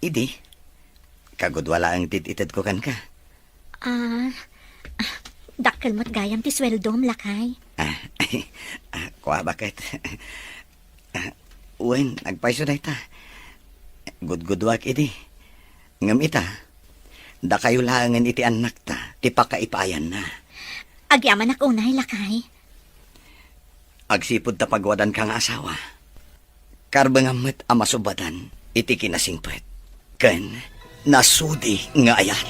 Idi, kagudwala ang tititid ko kan ka. Dakil mo't gayam ti sweldom, lakay. Kuha bakit? Uwen, nagpaiso dayta. Gudgudwak idi. Ngam ita, da kayo langan iti anak ta, ti pakaipayan na. Agyaman ak unay, lakay. Agsipod ta pagwadan kang asawa. Karbangamet amasubatan, iti kinasingpet. Ken, nasudi nga ayat.